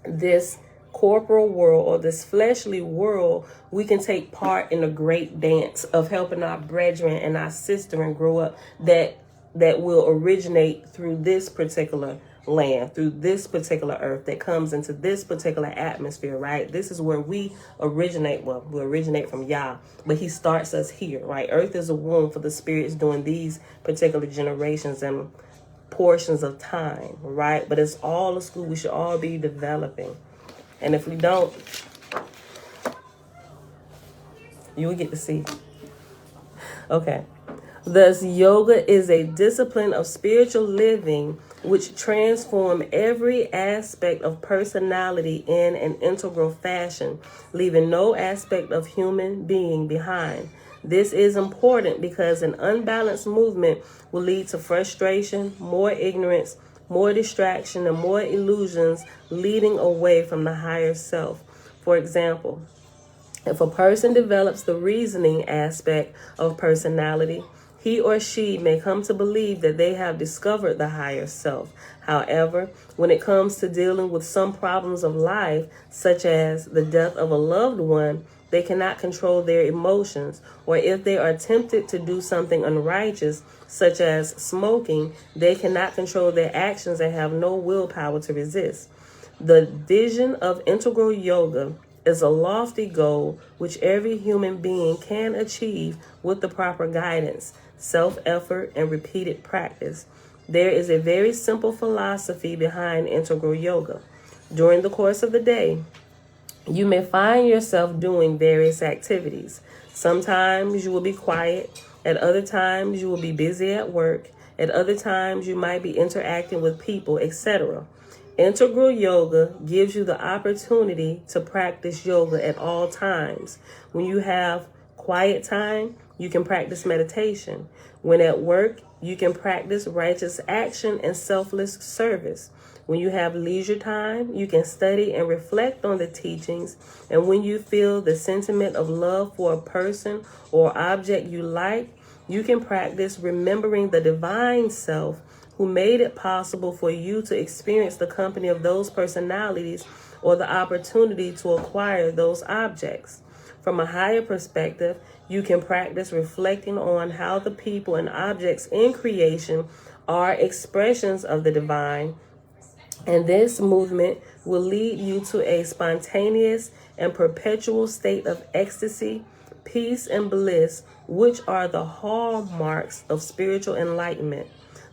this corporal world or this fleshly world, we can take part in a great dance of helping our brethren and our sister and grow up that will originate through this particular land, through this particular earth that comes into this particular atmosphere, right? This is where we originate. Well, we originate from Yah, but he starts us here, right? Earth is a womb for the spirits during these particular generations and portions of time, right? But it's all a school. We should all be developing. And if we don't, you will get to see. Okay. Thus, yoga is a discipline of spiritual living which transform every aspect of personality in an integral fashion, leaving no aspect of human being behind. This is important because an unbalanced movement will lead to frustration, more ignorance, more distraction, and more illusions, leading away from the higher self. For example, if a person develops the reasoning aspect of personality, he or she may come to believe that they have discovered the higher self. However, when it comes to dealing with some problems of life, such as the death of a loved one, they cannot control their emotions, or if they are tempted to do something unrighteous, such as smoking, they cannot control their actions and have no willpower to resist. The vision of integral yoga is a lofty goal which every human being can achieve with the proper guidance, self-effort, and repeated practice. There is a very simple philosophy behind integral yoga. During the course of the day, you may find yourself doing various activities. Sometimes you will be quiet. At other times, you will be busy at work. At other times, you might be interacting with people, etc. Integral yoga gives you the opportunity to practice yoga at all times. When you have quiet time, you can practice meditation. When at work, you can practice righteous action and selfless service. When you have leisure time, you can study and reflect on the teachings. And when you feel the sentiment of love for a person or object you like, you can practice remembering the divine self who made it possible for you to experience the company of those personalities or the opportunity to acquire those objects. From a higher perspective, you can practice reflecting on how the people and objects in creation are expressions of the divine, and this movement will lead you to a spontaneous and perpetual state of ecstasy, peace, and bliss, which are the hallmarks of spiritual enlightenment.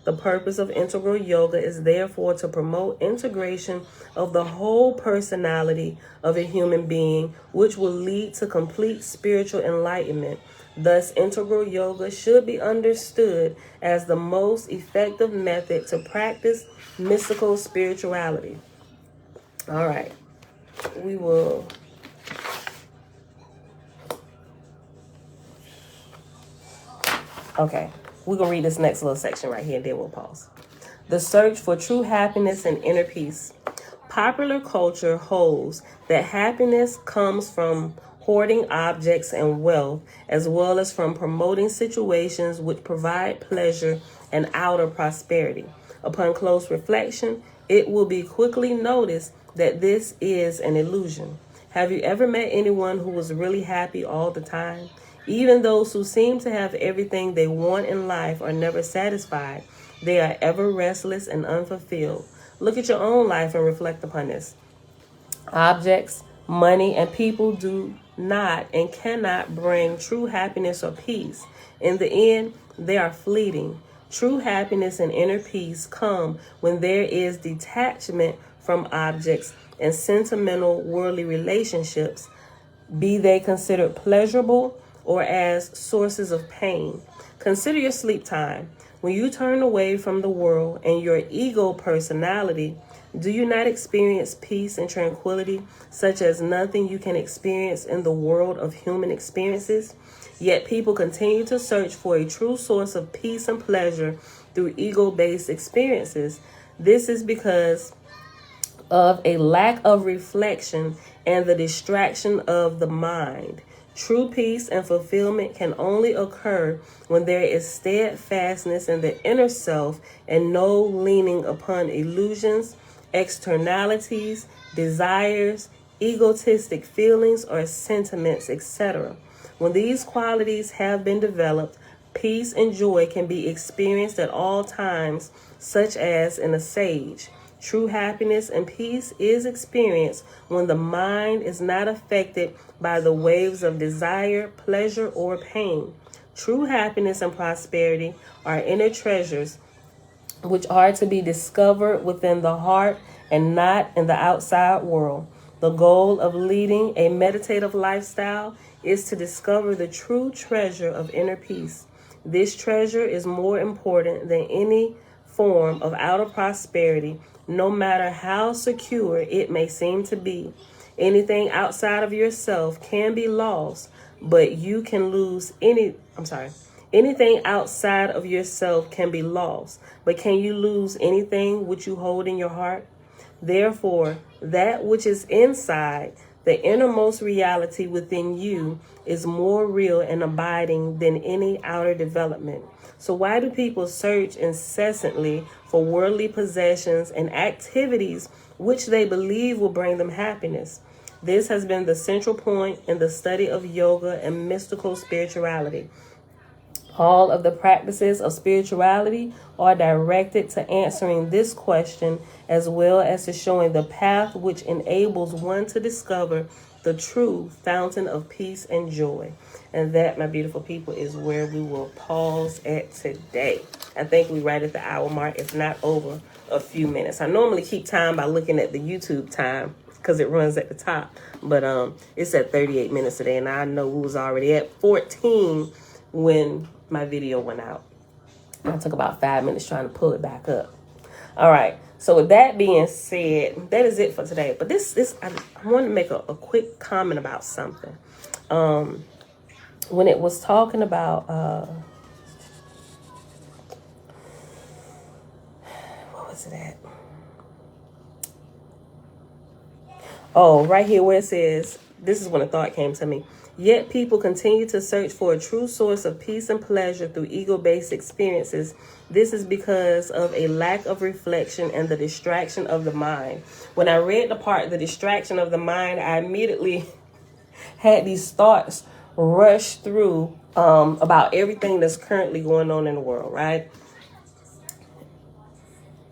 The purpose of integral yoga is therefore to promote integration of the whole personality of a human being, which will lead to complete spiritual enlightenment. Thus, integral yoga should be understood as the most effective method to practice mystical spirituality. All right, we will. Okay, we're going to read this next little section right here, and then we'll pause. The search for true happiness and inner peace. Popular culture holds that happiness comes from hoarding objects and wealth, as well as from promoting situations which provide pleasure and outer prosperity. Upon close reflection, it will be quickly noticed that this is an illusion. Have you ever met anyone who was really happy all the time? Even those who seem to have everything they want in life are never satisfied. They are ever restless and unfulfilled. Look at your own life and reflect upon this. Objects, money, and people do not and cannot bring true happiness or peace. In the end, they are fleeting. True happiness and inner peace come when there is detachment from objects and sentimental worldly relationships, be they considered pleasurable or as sources of pain. Consider your sleep time. When you turn away from the world and your ego personality, do you not experience peace and tranquility, such as nothing you can experience in the world of human experiences? Yet people continue to search for a true source of peace and pleasure through ego-based experiences. This is because of a lack of reflection and the distraction of the mind. True peace and fulfillment can only occur when there is steadfastness in the inner self and no leaning upon illusions, externalities, desires, egotistic feelings, or sentiments, etc. When these qualities have been developed, peace and joy can be experienced at all times, such as in a sage. True happiness and peace is experienced when the mind is not affected by the waves of desire, pleasure, or pain. True happiness and prosperity are inner treasures which are to be discovered within the heart and not in the outside world. The goal of leading a meditative lifestyle is to discover the true treasure of inner peace. This treasure is more important than any form of outer prosperity, no matter how secure it may seem to be. Anything outside of yourself can be lost, but you can lose anything outside of yourself can be lost, but can you lose anything which you hold in your heart? Therefore, that which is inside, the innermost reality within you, is more real and abiding than any outer development. So why do people search incessantly for worldly possessions and activities which they believe will bring them happiness? This has been the central point in the study of yoga and mystical spirituality. All of the practices of spirituality are directed to answering this question, as well as to showing the path which enables one to discover the true fountain of peace and joy. And that, my beautiful people, is where we will pause at today. I think we're right at the hour mark, if not over a few minutes. I normally keep time by looking at the YouTube time because it runs at the top. But it's at 38 minutes today, and I know we was already at 14 when my video went out. I took about 5 minutes trying to pull it back up. All right. So with that being said, that is it for today. But I want to make a quick comment about something. When it was talking about, what was it at? Oh, right here where it says, this is when a thought came to me. Yet people continue to search for a true source of peace and pleasure through ego-based experiences. This is because of a lack of reflection and the distraction of the mind. When I read the part, the distraction of the mind, I immediately had these thoughts rush through about everything that's currently going on in the world, right?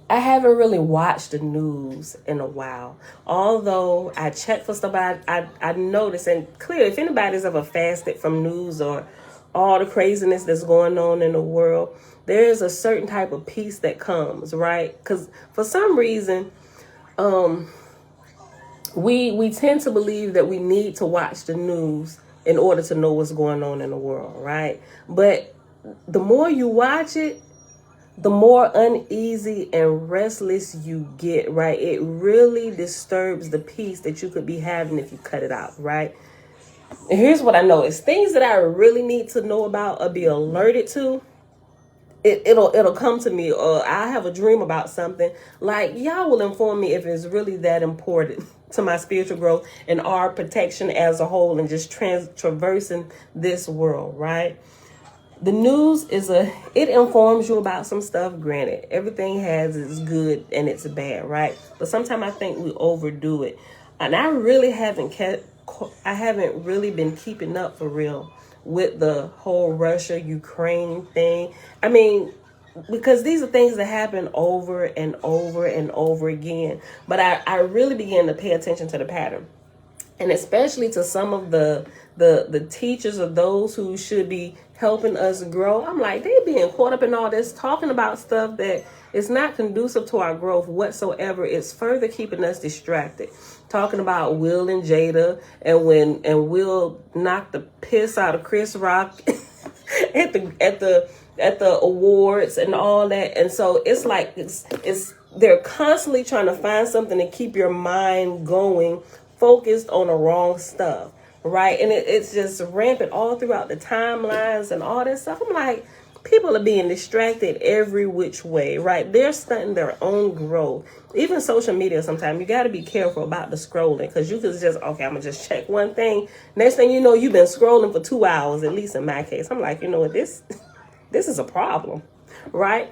I haven't really watched the news in a while. Although I check for stuff, I notice, and clearly, if anybody's ever fasted from news or all the craziness that's going on in the world, there is a certain type of peace that comes, right? Because for some reason, we tend to believe that we need to watch the news in order to know what's going on in the world, right? But the more you watch it, the more uneasy and restless you get, right? It really disturbs the peace that you could be having if you cut it out, right? And here's what I know. It's things that I really need to know about or be alerted to. It'll come to me, or I have a dream about something. Like, y'all will inform me if it's really that important to my spiritual growth and our protection as a whole and just traversing this world, right? The news it informs you about some stuff. Granted, everything has its good and its bad, right? But sometimes I think we overdo it. And I really haven't really been keeping up for real with the whole Russia-Ukraine thing. I mean, because these are things that happen over and over and over again. But I really began to pay attention to the pattern. And especially to some of the teachers or those who should be helping us grow. I'm like, they being caught up in all this, talking about stuff that is not conducive to our growth whatsoever. It's further keeping us distracted. Talking about Will and Jada, and Will knocked the piss out of Chris Rock at the awards and all that. And so it's like it's they're constantly trying to find something to keep your mind going, focused on the wrong stuff, right? And it's just rampant all throughout the timelines and all that stuff. I'm like, people are being distracted every which way, right? They're stunting their own growth. Even social media, sometimes you got to be careful about the scrolling, because you can just, okay, I'm going to just check one thing. Next thing you know, you've been scrolling for 2 hours, at least in my case. I'm like, you know what, this is a problem, right?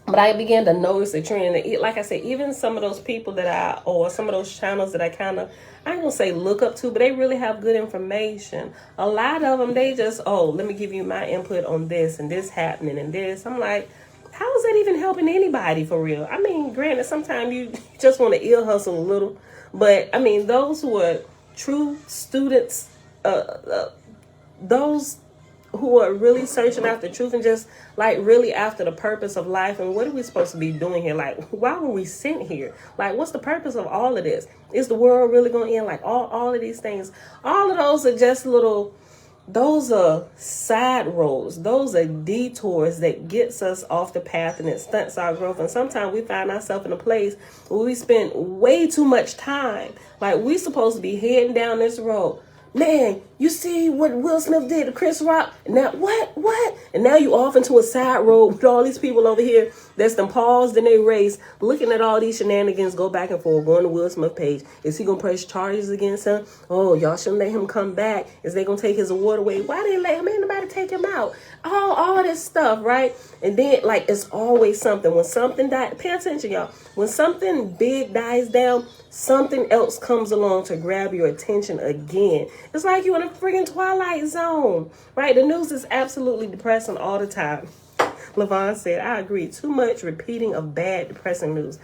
But I began to notice a trend. Like I said, even some of those people or some of those channels that I ain't gonna say look up to, but they really have good information. A lot of them, they just, let me give you my input on this and this happening and this. I'm like, how is that even helping anybody for real? I mean, granted, sometimes you just want to ear hustle a little. But, I mean, those who are true students, those who are really searching after truth and just like really after the purpose of life and what are we supposed to be doing here? Like, why were we sent here? Like, what's the purpose of all of this? Is the world really going to end? Like all of these things, all of those are just those are side roads. Those are detours that gets us off the path and it stunts our growth. And sometimes we find ourselves in a place where we spend way too much time. Like, we supposed to be heading down this road. Man, you see what Will Smith did to Chris Rock? And now what? And now you off into a side road with all these people over here that's done paused in their race, looking at all these shenanigans go back and forth, going to Will Smith page. Is he gonna press charges against him? Oh, y'all shouldn't let him come back. Is they gonna take his award away? Why didn't let him? Ain't nobody take him out. All this stuff, right? And then, like, it's always something. When something dies, pay attention, y'all. When something big dies down, something else comes along to grab your attention again. It's like you're in a friggin' Twilight Zone, right? The news is absolutely depressing all the time. LaVon said, I agree. Too much repeating of bad, depressing news.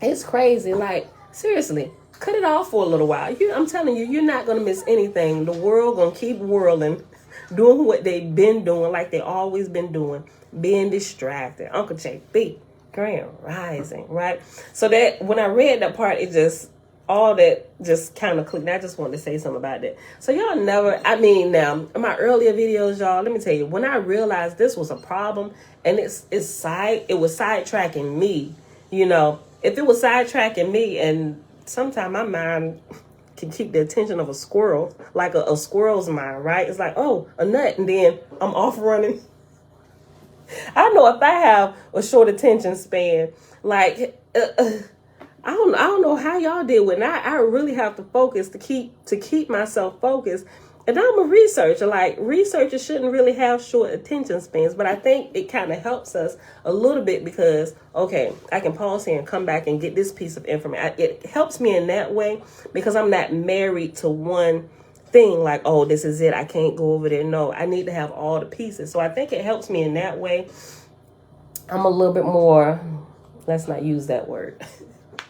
It's crazy. Like, seriously, cut it off for a little while. I'm telling you, you're not going to miss anything. The world going to keep whirling, doing what they've been doing, like they always been doing, being distracted. Uncle JB, Grand Rising, right? So that when I read that part, it just, all that just kind of clicked. I just wanted to say something about that. So y'all now, in my earlier videos, y'all, let me tell you, when I realized this was a problem and it was sidetracking me, you know, if it was sidetracking me, and sometimes my mind can keep the attention of a squirrel, like a squirrel's mind, right? It's like, oh, a nut, and then I'm off running. I know if I have a short attention span, like, I don't know how y'all deal with it. I really have to focus to keep myself focused. And I'm a researcher. Like, researchers shouldn't really have short attention spans, but I think it kind of helps us a little bit because, okay, I can pause here and come back and get this piece of information. It helps me in that way because I'm not married to one thing like, oh, this is it, I can't go over there. No, I need to have all the pieces. So I think it helps me in that way. I'm a little bit more, let's not use that word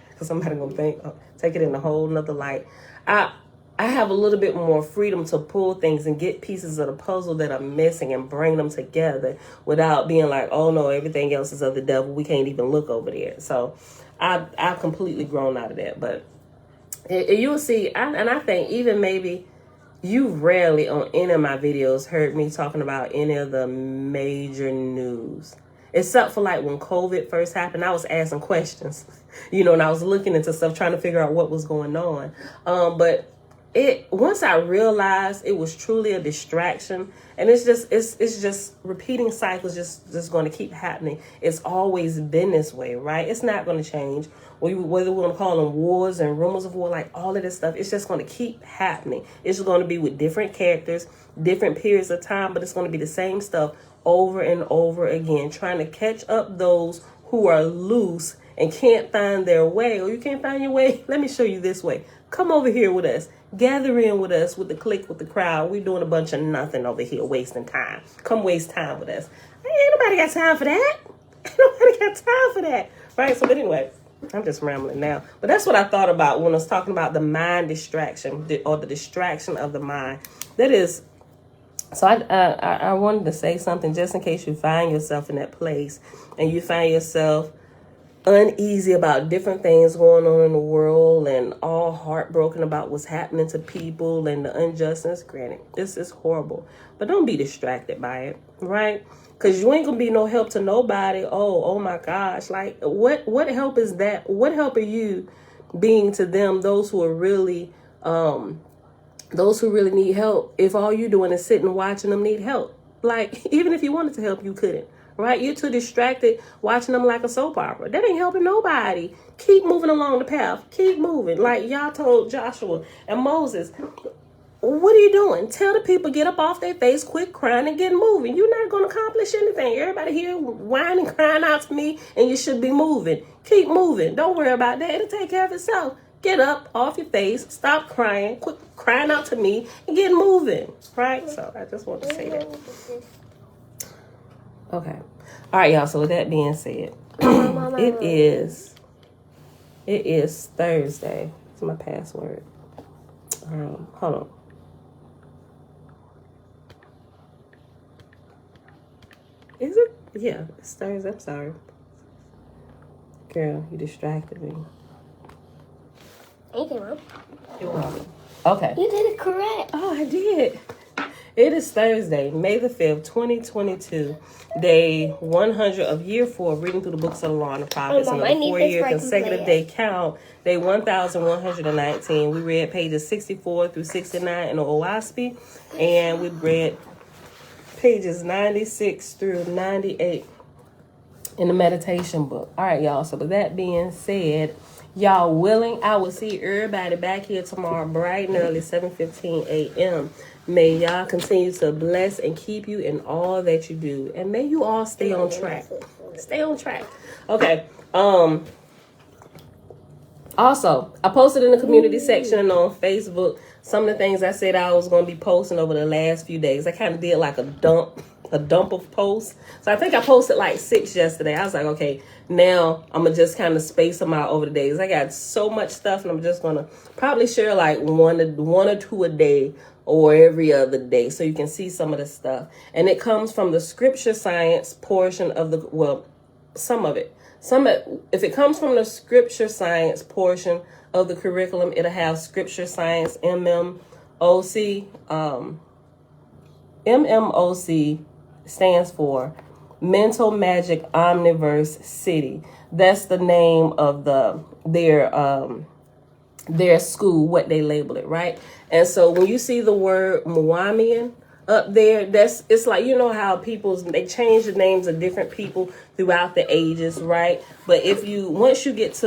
because somebody gonna think, take it in a whole nother light. I have a little bit more freedom to pull things and get pieces of the puzzle that are missing and bring them together without being like, oh no, everything else is of the devil, we can't even look over there. So I've completely grown out of that. But you'll see, and I think even maybe you rarely on any of my videos heard me talking about any of the major news. Except for like when COVID first happened, I was asking questions, and I was looking into stuff, trying to figure out what was going on. But once I realized it was truly a distraction, and it's just repeating cycles, just going to keep happening. It's always been this way, right? It's not going to change. Whether we're going to call them wars and rumors of war, like all of this stuff, it's just going to keep happening. It's going to be with different characters, different periods of time, but it's going to be the same stuff over and over again, trying to catch up those who are loose and can't find their way. Or you can't find your way? Let me show you this way. Come over here with us. Gather in with us, with the clique, with the crowd. We're doing a bunch of nothing over here, wasting time. Come waste time with us. Ain't nobody got time for that. Ain't nobody got time for that. Right? So, but anyway, I'm just rambling now. But that's what I thought about when I was talking about the mind distraction, or the distraction of the mind. That is, so I wanted to say something just in case you find yourself in that place and you find yourself uneasy about different things going on in the world and all heartbroken about what's happening to people and the injustice. Granted, this is horrible, but don't be distracted by it, right? Because you ain't gonna be no help to nobody. Oh my gosh, like what help is that? What help are you being to them, those who are really those who really need help, if all you're doing is sitting watching them need help? Like, even if you wanted to help, you couldn't. Right? You're too distracted watching them like a soap opera. That ain't helping nobody. Keep moving along the path. Keep moving. Like y'all told Joshua and Moses, what are you doing? Tell the people, get up off their face, quit crying and get moving. You're not going to accomplish anything. Everybody here whining, crying out to me, and you should be moving. Keep moving. Don't worry about that. It'll take care of itself. Get up off your face. Stop crying. Quit crying out to me and get moving. Right? So I just want to say that. Okay. All right, y'all. So with that being said, it is Thursday. It's my password. Hold on. Is it? Yeah, it's Thursday. I'm sorry. Girl, you distracted me. Thank you, Mom. You're welcome. Okay. You did it correct. Oh, I did. It is Thursday, May the 5th, 2022, day 100 of year 4, reading through the books of the law and the prophets, and the 4-year consecutive day count, day 1119. We read pages 64 through 69 in the OAHSPE, and we read pages 96 through 98 in the meditation book. All right, y'all. So with that being said, y'all willing, I will see everybody back here tomorrow bright and early, 7:15 a.m. May y'all continue to bless and keep you in all that you do. And may you all stay on track. Stay on track. Okay. Also, I posted in the community section and on Facebook some of the things I said I was going to be posting over the last few days. I kind of did like a dump of posts. So I think I posted like 6 yesterday. I was like, okay, now I'm going to just kind of space them out over the days. I got so much stuff, and I'm just going to probably share like one or two a day or every other day, so you can see some of the stuff. And it comes from the scripture science portion of the, well, some of it. If it comes from the scripture science portion of the curriculum, it'll have scripture science, MMOC. MMOC stands for Mental Magic Omniverse City. That's the name of their school, what they label it, right? And so when you see the word Muwamian up there, it's like, you know how they change the names of different people throughout the ages, right? But once you get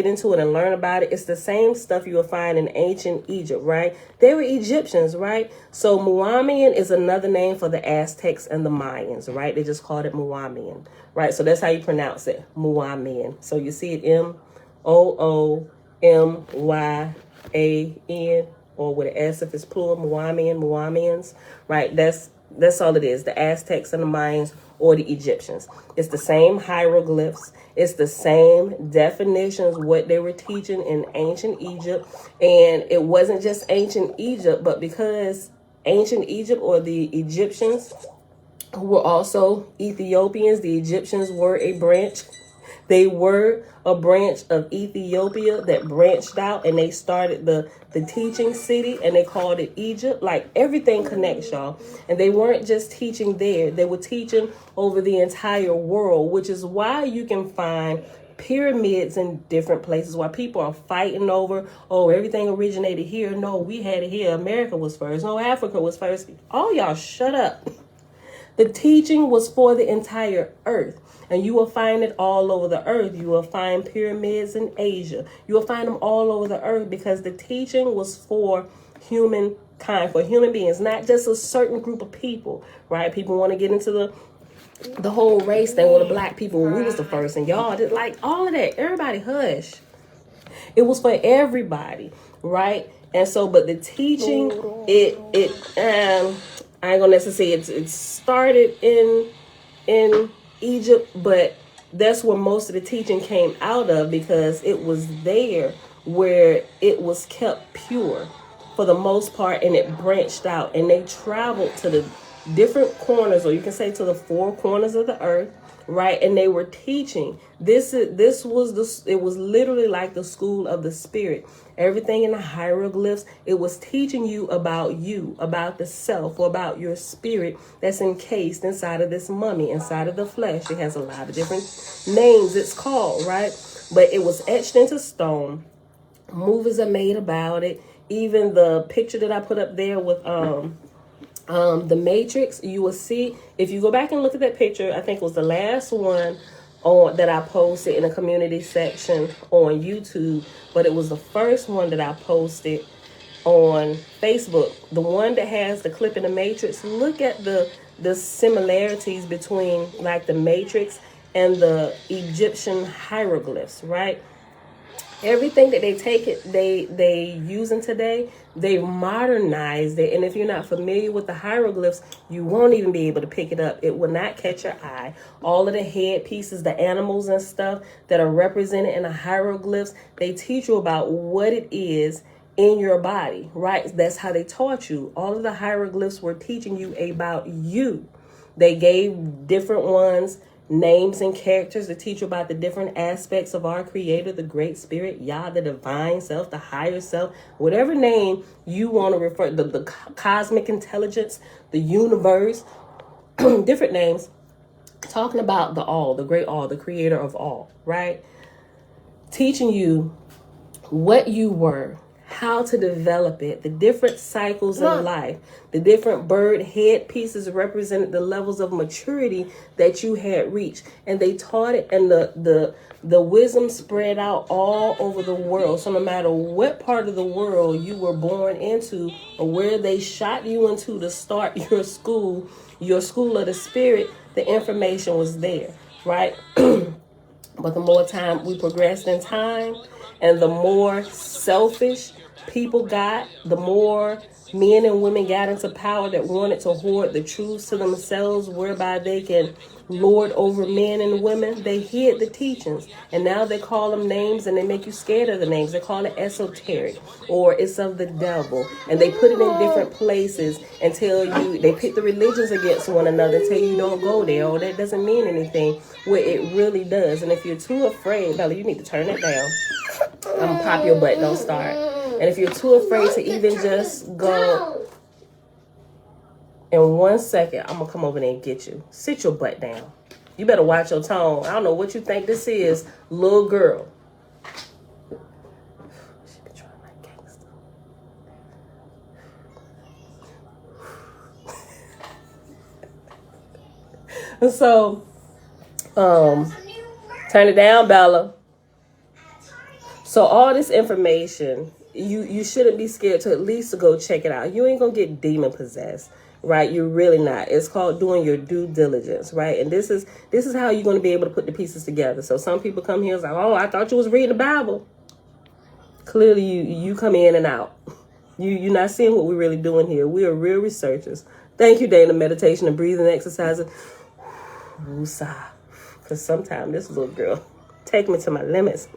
into it and learn about it, it's the same stuff you will find in ancient Egypt, right? They were Egyptians, right? So Muwamian is another name for the Aztecs and the Mayans, right? They just called it Muwamian, right? So that's how you pronounce it, Muwamian. So you see it MOOMYAN, or with an S if it's plural, Muamians, right? That's all it is. The Aztecs and the Mayans or the Egyptians. It's the same hieroglyphs. It's the same definitions, what they were teaching in ancient Egypt. And it wasn't just ancient Egypt, but because ancient Egypt or the Egyptians who were also Ethiopians, the Egyptians were a branch. They were a branch of Ethiopia that branched out, and they started the teaching city, and they called it Egypt. Like, everything connects, y'all. And they weren't just teaching there. They were teaching over the entire world, which is why you can find pyramids in different places, why people are fighting over, oh, everything originated here. No, we had it here. America was first. No, Africa was first. Oh, y'all, shut up. The teaching was for the entire earth. And you will find it all over the earth. You will find pyramids in Asia. You will find them all over the earth because the teaching was for humankind, for human beings, not just a certain group of people, right? People want to get into the whole race thing with the black people. We was the first, and y'all did like all of that. Everybody hush. It was for everybody, right? And so, but the teaching, I ain't gonna necessarily say it started in Egypt, but that's where most of the teaching came out of, because it was there where it was kept pure for the most part, and it branched out, and they traveled to the different corners, or you can say to the four corners of the earth, right? And they were teaching. It was literally like the school of the spirit. Everything in the hieroglyphs, it was teaching you, about the self, or about your spirit that's encased inside of this mummy, inside of the flesh. It has a lot of different names it's called, right? But it was etched into stone. Movies are made about it. Even the picture that I put up there with the Matrix, you will see, if you go back and look at that picture, I think it was the last one that I posted in the community section on YouTube, but it was the first one that I posted on Facebook. The one that has the clip in the Matrix. Look at the similarities between like the Matrix and the Egyptian hieroglyphs, right? Everything that they using today, they modernized it. And if you're not familiar with the hieroglyphs, you won't even be able to pick it up. It will not catch your eye. All of the head pieces, the animals and stuff that are represented in the hieroglyphs, they teach you about what it is in your body, right? That's how they taught you. All of the hieroglyphs were teaching you about you. They gave different ones names and characters to teach you about the different aspects of our creator, the great spirit, Yah, the divine self, the higher self, whatever name you want to refer, the cosmic intelligence, the universe, different names, talking about the all, the great all, the creator of all, right? Teaching you what you were, how to develop it, the different cycles in life, the different bird head pieces represented the levels of maturity that you had reached. And they taught it, and the wisdom spread out all over the world. So no matter what part of the world you were born into, or where they shot you into to start your school of the spirit, the information was there, right? But the more time we progressed in time, and the more selfish people got, the more men and women got into power that wanted to hoard the truths to themselves, whereby they can lord over men and women. They hid the teachings, and now they call them names, and they make you scared of the names. They call it esoteric, or it's of the devil, and they put it in different places and tell you, they pit the religions against one another, tell you don't go there, or that doesn't mean anything, where it really does. And if you're too afraid, Bella, you need to turn it down. I'm gonna pop your butt, don't start. And if you're too afraid to even just go, in 1 second, I'm gonna come over there and get you. Sit your butt down. You better watch your tone. I don't know what you think this is, little girl. She been trying my gangster. So, turn it down, Bella. So all this information, you shouldn't be scared to at least to go check it out. You ain't gonna get demon possessed, right? You're really not. It's called doing your due diligence, right? And this is how you're gonna be able to put the pieces together. So some people come here and say, "Oh, I thought you was reading the Bible." Clearly, you come in and out. You're not seeing what we're really doing here. We are real researchers. Thank you, Dana. Meditation and breathing exercises. Woosah. Because sometimes this little girl take me to my limits.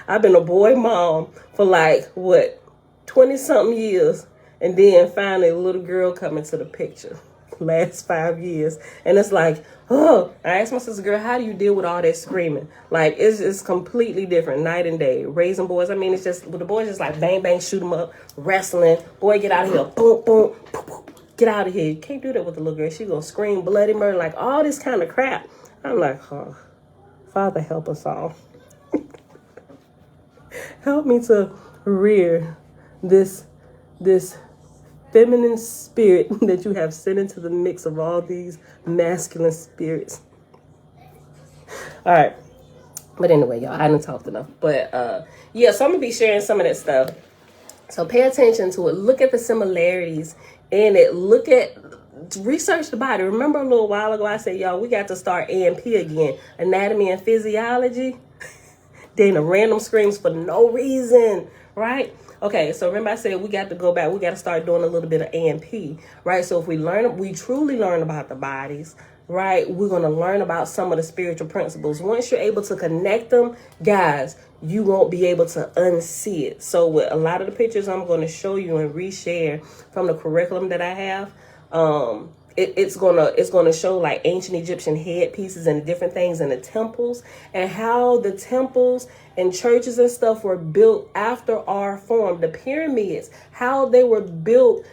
I've been a boy mom for 20-something years. And then finally a little girl come into the picture. Last 5 years. And it's like, oh, I asked my sister, girl, how do you deal with all that screaming? Like, it's completely different, night and day. Raising boys, I mean, it's just, with the boys, just like bang, bang, shoot them up, wrestling. Boy, get out of here, boom, boom, boom, boom. Get out of here. You can't do that with the little girl. She's going to scream bloody murder, like all this kind of crap. I'm like, oh, Father, help us all. Help me to rear this feminine spirit that you have sent into the mix of all these masculine spirits. All right. But anyway, y'all, I didn't talk enough. But yeah, so I'm going to be sharing some of that stuff. So pay attention to it. Look at the similarities in it. Research the body. Remember a little while ago I said, y'all, we got to start AMP again. Anatomy and physiology. Dana, random screams for no reason, right? Okay, so remember I said we got to go back. We got to start doing a little bit of AMP, right? So if we truly learn about the bodies, right, we're going to learn about some of the spiritual principles. Once you're able to connect them, guys, you won't be able to unsee it. So with a lot of the pictures I'm going to show you and reshare from the curriculum that I have, it's gonna show like ancient Egyptian headpieces and different things in the temples, and how the temples and churches and stuff were built after our form. The pyramids, how they were built,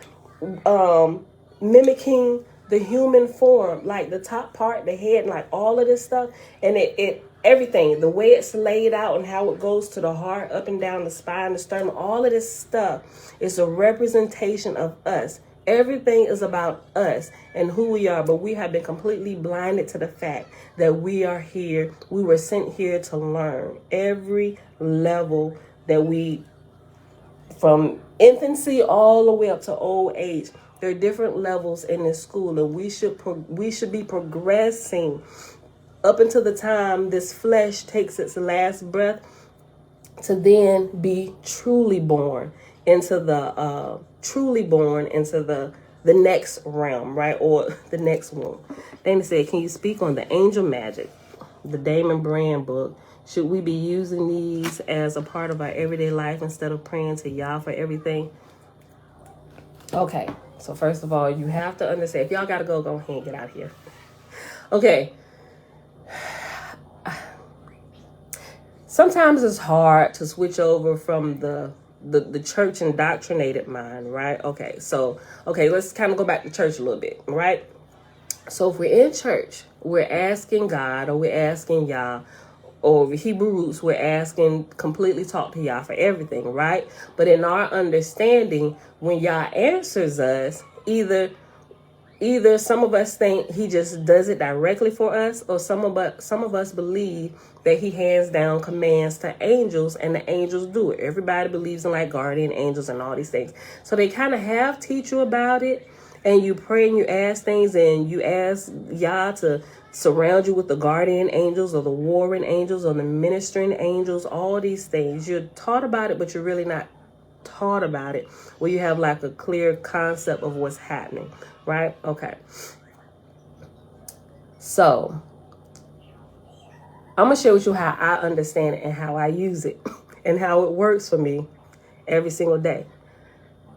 mimicking the human form, like the top part, the head, and like all of this stuff, and everything, the way it's laid out and how it goes to the heart, up and down the spine, the sternum, all of this stuff is a representation of us. Everything is about us and who we are, but we have been completely blinded to the fact that we are here. We were sent here to learn every level that from infancy all the way up to old age. There are different levels in this school, and we should be progressing up until the time this flesh takes its last breath, to then be truly born into the next realm, right? Or the next one. Dana said, can you speak on the angel magic, the Damon Brand book? Should we be using these as a part of our everyday life instead of praying to Yah for everything? Okay, so first of all, you have to understand, if y'all gotta go ahead and get out of here. Okay. Sometimes it's hard to switch over from the church indoctrinated mind, right? Okay, let's kind of go back to church a little bit, right? So if we're in church, we're asking God, or we're asking Yah, or the Hebrew roots, we're asking completely talk to Yah for everything, right? But in our understanding, when Yah answers us, either some of us think he just does it directly for us, or some of us believe that he hands down commands to angels and the angels do it. Everybody believes in like guardian angels and all these things. So they kind of teach you about it, and you pray and you ask things, and you ask Yah to surround you with the guardian angels or the warring angels or the ministering angels, all these things. You're taught about it, but you're really not taught about it where you have like a clear concept of what's happening, right? Okay. So I'm going to share with you how I understand it and how I use it and how it works for me every single day.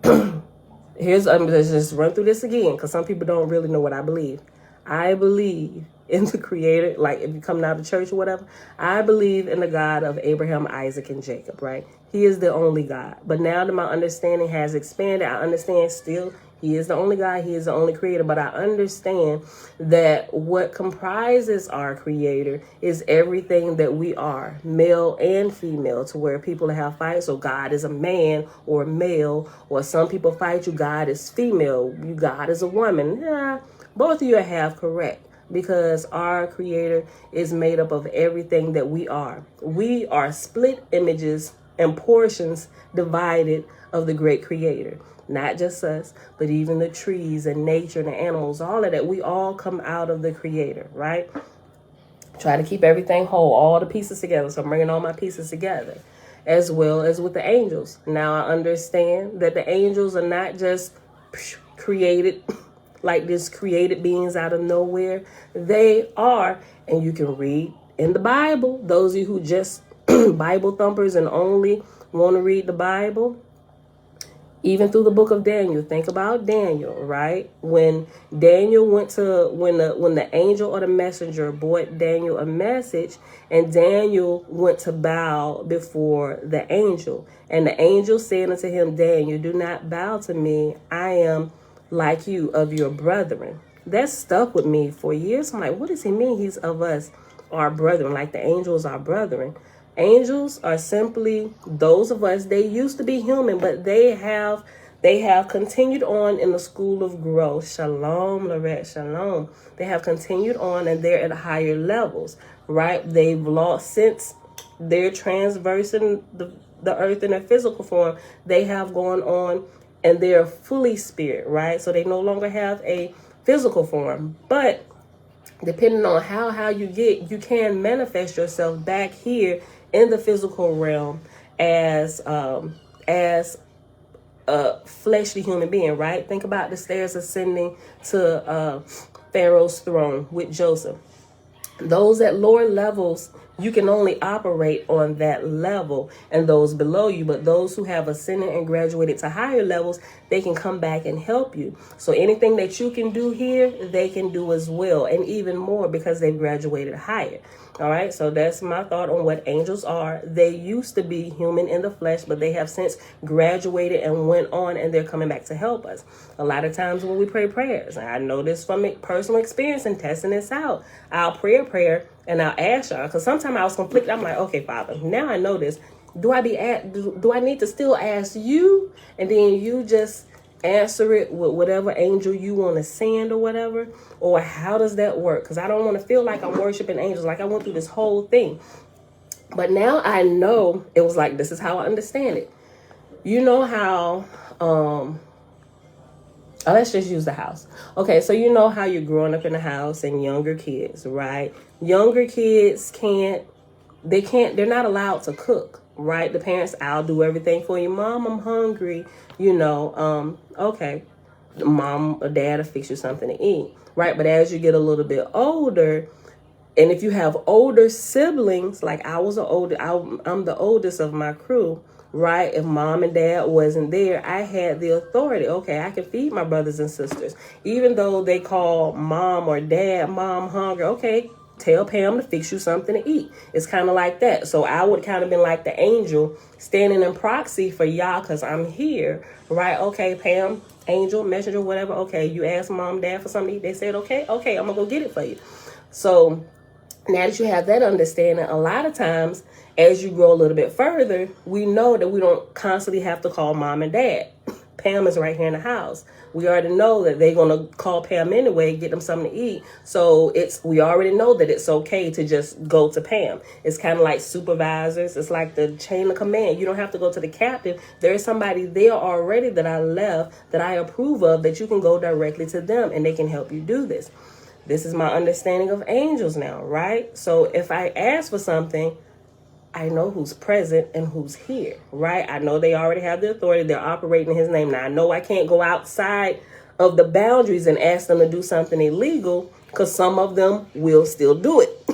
Let's just run through this again, because some people don't really know what I believe. I believe in the Creator, like if you come out of church or whatever, I believe in the God of Abraham, Isaac, and Jacob, right? He is the only God. But now that my understanding has expanded, I understand still he is the only God, he is the only creator, but I understand that what comprises our creator is everything that we are, male and female, to where people have fights. So God is a man or male, or some people fight you, God is female, God is a woman. Nah, both of you are half correct, because our creator is made up of everything that we are. We are split images and portions divided of the great creator. Not just us, but even the trees and nature and the animals, all of that. We all come out of the creator, right? Try to keep everything whole, all the pieces together. So I'm bringing all my pieces together. as well as with the angels. Now I understand that the angels are not just created like this, created beings out of nowhere. They are, and you can read in the Bible, those of you who just Bible thumpers and only want to read the Bible, even through the book of Daniel. Think about Daniel, right? When Daniel went to, when the angel or the messenger brought Daniel a message, and Daniel went to bow before the angel, and the angel said unto him, Daniel, do not bow to me. I am like you, of your brethren. That stuck with me for years. I'm like, what does he mean? He's of us, our brethren, like the angels are brethren. Angels are simply those of us. They used to be human, but they have continued on in the school of growth. Shalom, Lorette, shalom. They have continued on, and they're at higher levels, right? They've lost, since they're transversing the earth in a physical form, they have gone on, and they're fully spirit, right? So they no longer have a physical form, but depending on how you get, you can manifest yourself back here in the physical realm as a fleshly human being, right? Think about the stairs ascending to Pharaoh's throne with Joseph. Those at lower levels, you can only operate on that level, and those below you. But those who have ascended and graduated to higher levels, they can come back and help you. So anything that you can do here, they can do as well, and even more, because they've graduated higher. All right, so that's my thought on what angels are. They used to be human in the flesh, but they have since graduated and went on, and they're coming back to help us. A lot of times when we pray prayers, and I know this from personal experience and testing this out, I'll pray a prayer and I'll ask y'all, because sometimes I was conflicted. I'm like, okay, Father, now I know this. Do I need to still ask you, and then you just answer it with whatever angel you want to send or whatever? Or how does that work? Because I don't want to feel like I'm worshiping angels, like I went through this whole thing. But now I know, it was like, this is how I understand it. You know how, let's just use the house. Okay, so you know how you're growing up in the house, and younger kids, right? Younger kids they're not allowed to cook, right? The parents, I'll do everything for you. Mom, I'm hungry. Okay. Mom or dad will fix you something to eat, right? But as you get a little bit older, and if you have older siblings, like I'm the oldest of my crew, right? If mom and dad wasn't there, I had the authority. Okay, I can feed my brothers and sisters, even though they call mom or dad, mom hungry. Okay, tell Pam to fix you something to eat. It's kind of like that. So I would kind of been like the angel standing in proxy for y'all, because I'm here, right? Okay, Pam, angel, messenger, whatever. Okay, you asked mom, dad for something to eat. They said, okay, I'm gonna go get it for you. So now that you have that understanding, a lot of times as you grow a little bit further, we know that we don't constantly have to call mom and dad. Pam is right here in the house. We already know that they're going to call Pam anyway, get them something to eat. So we already know that it's okay to just go to Pam. It's kind of like supervisors. It's like the chain of command. You don't have to go to the captain. There is somebody there already that I left, that I approve of, that you can go directly to them, and they can help you do this. This is my understanding of angels now, right? So if I ask for something, I know who's present and who's here, right? I know they already have the authority. They're operating in his name. Now, I know I can't go outside of the boundaries and ask them to do something illegal, because some of them will still do it.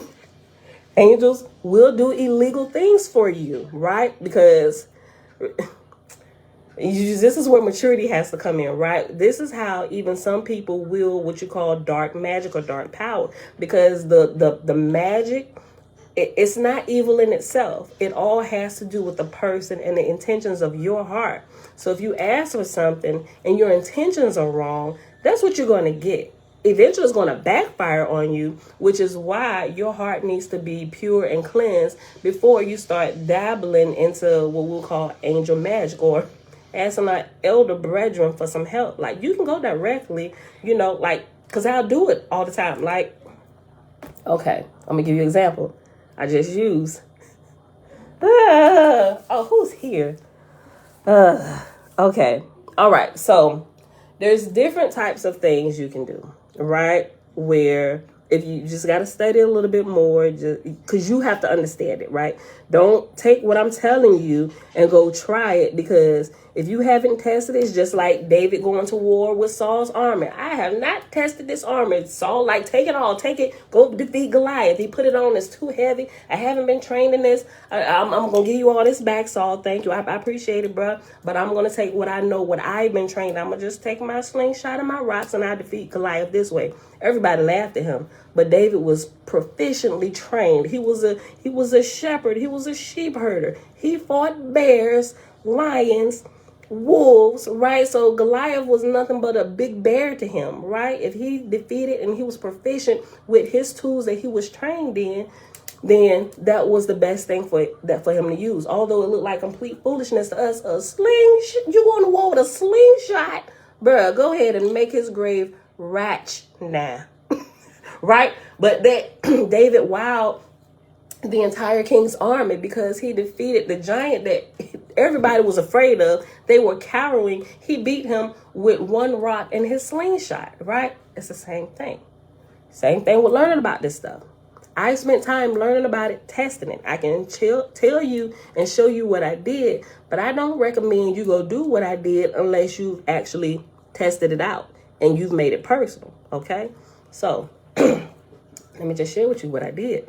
Angels will do illegal things for you, right? Because this is where maturity has to come in, right? This is how even some people will what you call dark magic or dark power, because the magic, it's not evil in itself. It all has to do with the person and the intentions of your heart. So if you ask for something and your intentions are wrong, that's what you're going to get. Eventually it's going to backfire on you, which is why your heart needs to be pure and cleansed before you start dabbling into what we'll call angel magic, or asking an elder brethren for some help. Like, you can go directly, because I'll do it all the time. Like, okay, I'm going to give you an example. I just use. Who's here? Okay. All right. So there's different types of things you can do, right? Where if you just got to study a little bit more, just because you have to understand it, right? Don't take what I'm telling you and go try it, because if you haven't tested it, it's just like David going to war with Saul's armor. I have not tested this armor. Saul, like, take it all, take it, go defeat Goliath. He put it on, it's too heavy. I haven't been trained in this. I'm going to give you all this back, Saul. Thank you. I appreciate it, bro. But I'm going to take what I know, what I've been trained. I'm going to just take my slingshot and my rocks, and I defeat Goliath this way. Everybody laughed at him, but David was proficiently trained. He was a shepherd. He was a sheep herder. He fought bears, lions, wolves, right? So Goliath was nothing but a big bear to him, right? If he defeated and he was proficient with his tools that he was trained in, then that was the best thing for him to use. Although it looked like complete foolishness to us, a slingshot, you going to war with a slingshot, bruh, go ahead and make his grave ratch now. Right? But that David wowed the entire king's army because he defeated the giant that everybody was afraid of. They were cowering. He beat him with one rock and his slingshot, right? It's the same thing. Same thing with learning about this stuff. I spent time learning about it, testing it. I can tell you and show you what I did, but I don't recommend you go do what I did unless you've actually tested it out and you've made it personal, okay? So let me just share with you what I did.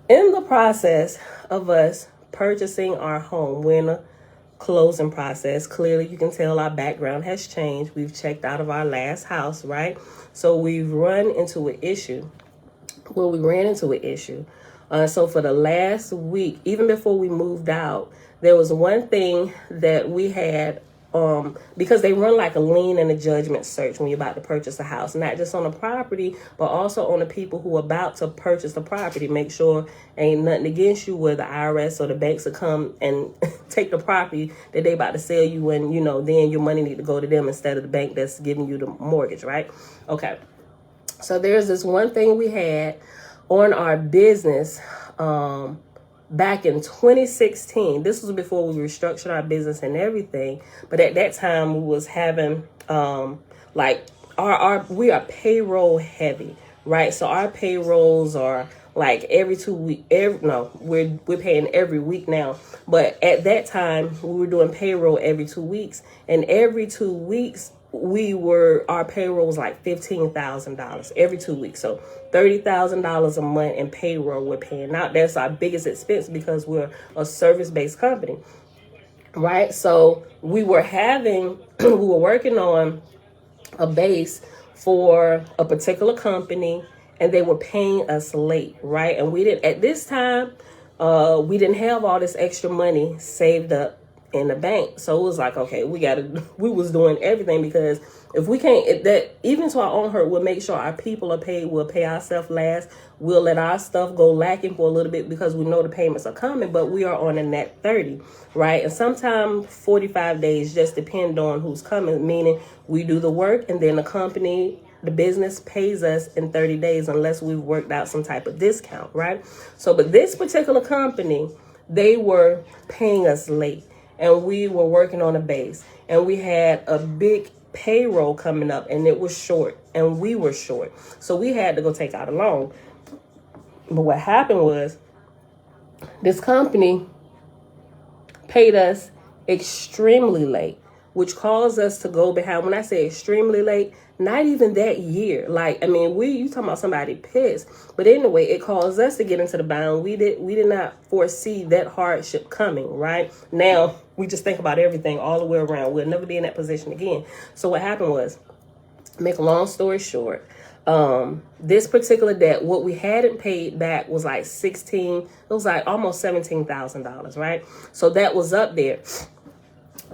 In the process of us purchasing our home, we're in a closing process. Clearly, you can tell our background has changed. We've checked out of our last house, right? So we've run into an issue. Well, we ran into an issue. So for the last week, even before we moved out, there was one thing that we had, because they run like a lien and a judgment search when you're about to purchase a house, not just on the property, but also on the people who are about to purchase the property. Make sure ain't nothing against you where the IRS or the banks will come and take the property that they about to sell you, and, you know, then your money need to go to them instead of the bank that's giving you the mortgage, right? Okay. So there's this one thing we had on our business, back in 2016. This was before we restructured our business and everything. But at that time, we was having like we are payroll heavy, right? So our payrolls are like every 2 weeks. We're paying every week now. But at that time, we were doing payroll every 2 weeks, and every 2 weeks our payroll was like $15,000 every 2 weeks. So $30,000 a month in payroll we're paying. Now that's our biggest expense because we're a service-based company, right? So we were working on a base for a particular company, and they were paying us late, right? And we didn't, at this time, we didn't have all this extra money saved up in the bank. So it was like, okay, we was doing everything, because if we can't, even to our own hurt, we'll make sure our people are paid. We'll pay ourselves last. We'll let our stuff go lacking for a little bit because we know the payments are coming, but we are on a net 30, right? And sometimes 45 days, just depend on who's coming, meaning we do the work and then the business pays us in 30 days unless we've worked out some type of discount, right? So, but this particular company, they were paying us late. And we were working on a base, and we had a big payroll coming up, and it was short, and we were short. So we had to go take out a loan. But what happened was this company paid us extremely late, which caused us to go behind. When I say extremely late, not even that year. Like, I mean, you talking about somebody pissed. But anyway, it caused us to get into the bind. We did not foresee that hardship coming, right? Now, we just think about everything all the way around. We'll never be in that position again. So what happened was, make a long story short, this particular debt, what we hadn't paid back was like almost $17,000, right? So that was up there.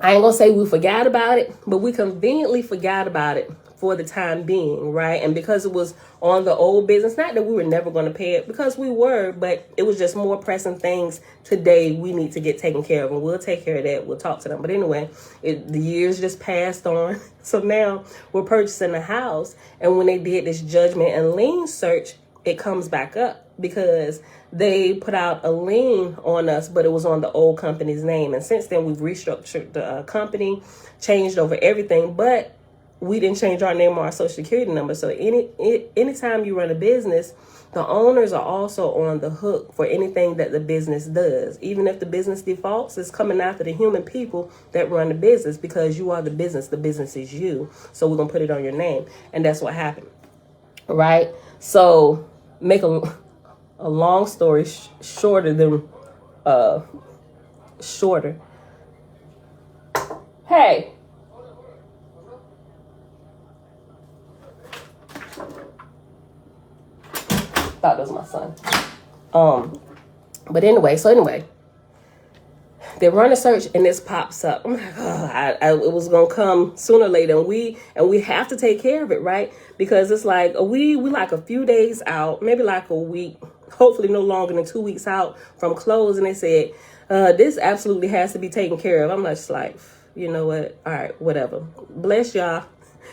I ain't gonna say we forgot about it, but we conveniently forgot about it for the time being, right? And because it was on the old business, not that we were never going to pay it, because we were, but it was just more pressing things today we need to get taken care of, and we'll take care of that. We'll talk to them. But anyway, the years just passed on. So now we're purchasing a house, and when they did this judgment and lien search, it comes back up because they put out a lien on us, but it was on the old company's name. And since then, we've restructured the company, changed over everything, but we didn't change our name or our social security number. So anytime you run a business, the owners are also on the hook for anything that the business does. Even if the business defaults, it's coming after the human people that run the business, because you are the business is you. So we're going to put it on your name. And that's what happened. Right? So make a long story shorter than shorter. Hey. Thought that was my son. But anyway, they run a search and this pops up. I'm like, oh, it was gonna come sooner or later, and we have to take care of it, right? Because it's like we like a few days out, maybe like a week, hopefully no longer than 2 weeks out from close, and they said this absolutely has to be taken care of. I'm just like, you know what? All right, whatever. Bless y'all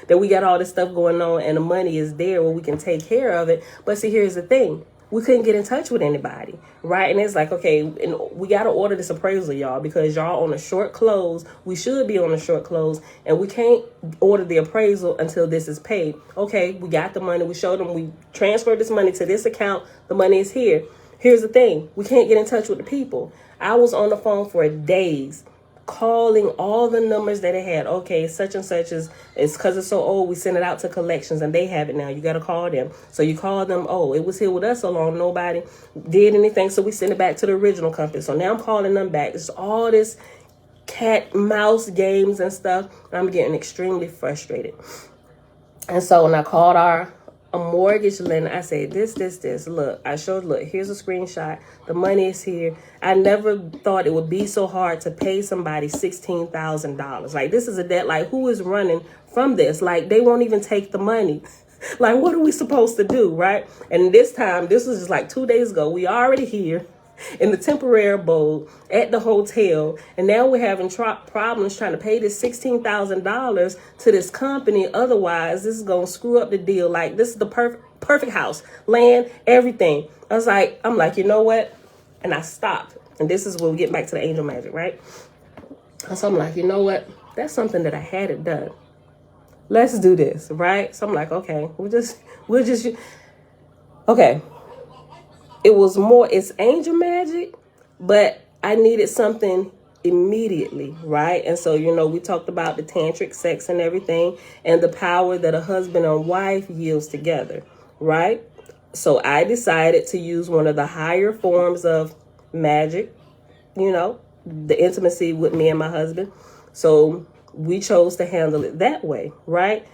that we got all this stuff going on and the money is there where we can take care of it. But see, here's the thing. We couldn't get in touch with anybody, right? And it's like, okay, and we got to order this appraisal, y'all, because y'all on a short close. We should be on a short close, and we can't order the appraisal until this is paid. Okay, we got the money. We showed them we transferred this money to this account. The money is here. Here's the thing. We can't get in touch with the people. I was on the phone for days, calling all the numbers that it had. Okay, such and such it's because it's so old, we send it out to collections and they have it now. You got to call them. So you call them. Oh, it was here with us so long, nobody did anything, so we send it back to the original company. So now I'm calling them back. It's all this cat mouse games and stuff. I'm getting extremely frustrated. And so when I called a mortgage lender, I said, this. Look, here's a screenshot. The money is here. I never thought it would be so hard to pay somebody $16,000. Like, this is a debt. Like, who is running from this? Like, they won't even take the money. Like, what are we supposed to do, right? And this time, this was just like 2 days ago. We already here in the temporary abode at the hotel, and now we're having problems trying to pay this $16,000 to this company. Otherwise, this is gonna screw up the deal. Like, this is the perfect house, land, everything. I'm like, you know what? And I stopped. And this is where we get back to the angel magic, right? And so I'm like, you know what? That's something that I had it done. Let's do this, right? So I'm like, okay, we'll just okay. It's angel magic, but I needed something immediately, right? And so, we talked about the tantric sex and everything, and the power that a husband and wife yields together, right? So I decided to use one of the higher forms of magic, the intimacy with me and my husband. So we chose to handle it that way, right?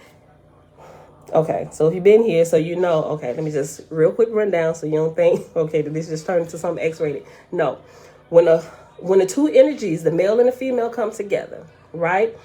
Okay, so if you've been here, so okay, let me just real quick run down so you don't think, okay, that this just turned into something X-rated. No, when the two energies, the male and the female, come together, right?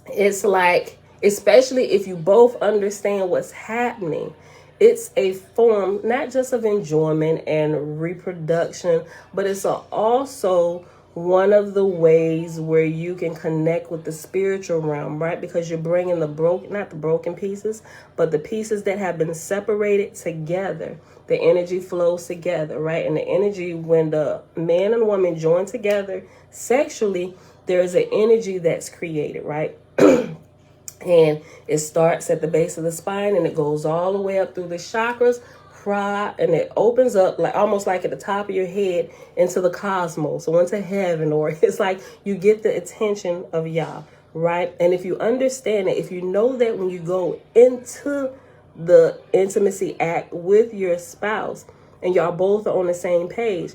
It's like, especially if you both understand what's happening, it's a form not just of enjoyment and reproduction, but it's also one of the ways where you can connect with the spiritual realm, right? Because you're bringing not the broken pieces, but the pieces that have been separated together. The energy flows together, right? And the energy, when the man and woman join together sexually, there's an energy that's created, right? And it starts at the base of the spine and it goes all the way up through the chakras, and it opens up like almost like at the top of your head into the cosmos, or into heaven, or it's like you get the attention of Yah, right? And if you understand it, if you know that when you go into the intimacy act with your spouse and y'all both are on the same page,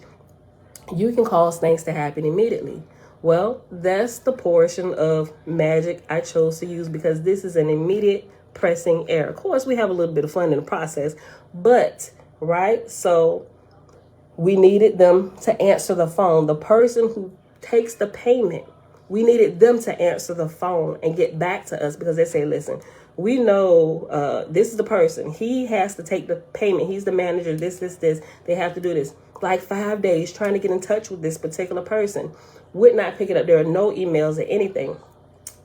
you can cause things to happen immediately. Well, that's the portion of magic I chose to use, because this is an immediate pressing error. Of course, we have a little bit of fun in the process, but right, so we needed them to answer the phone. The person who takes the payment, we needed them to answer the phone and get back to us, because they say, listen, we know this is the person. He has to take the payment. He's the manager, this. They have to do this. Like 5 days trying to get in touch with this particular person. Would not pick it up. There are no emails or anything.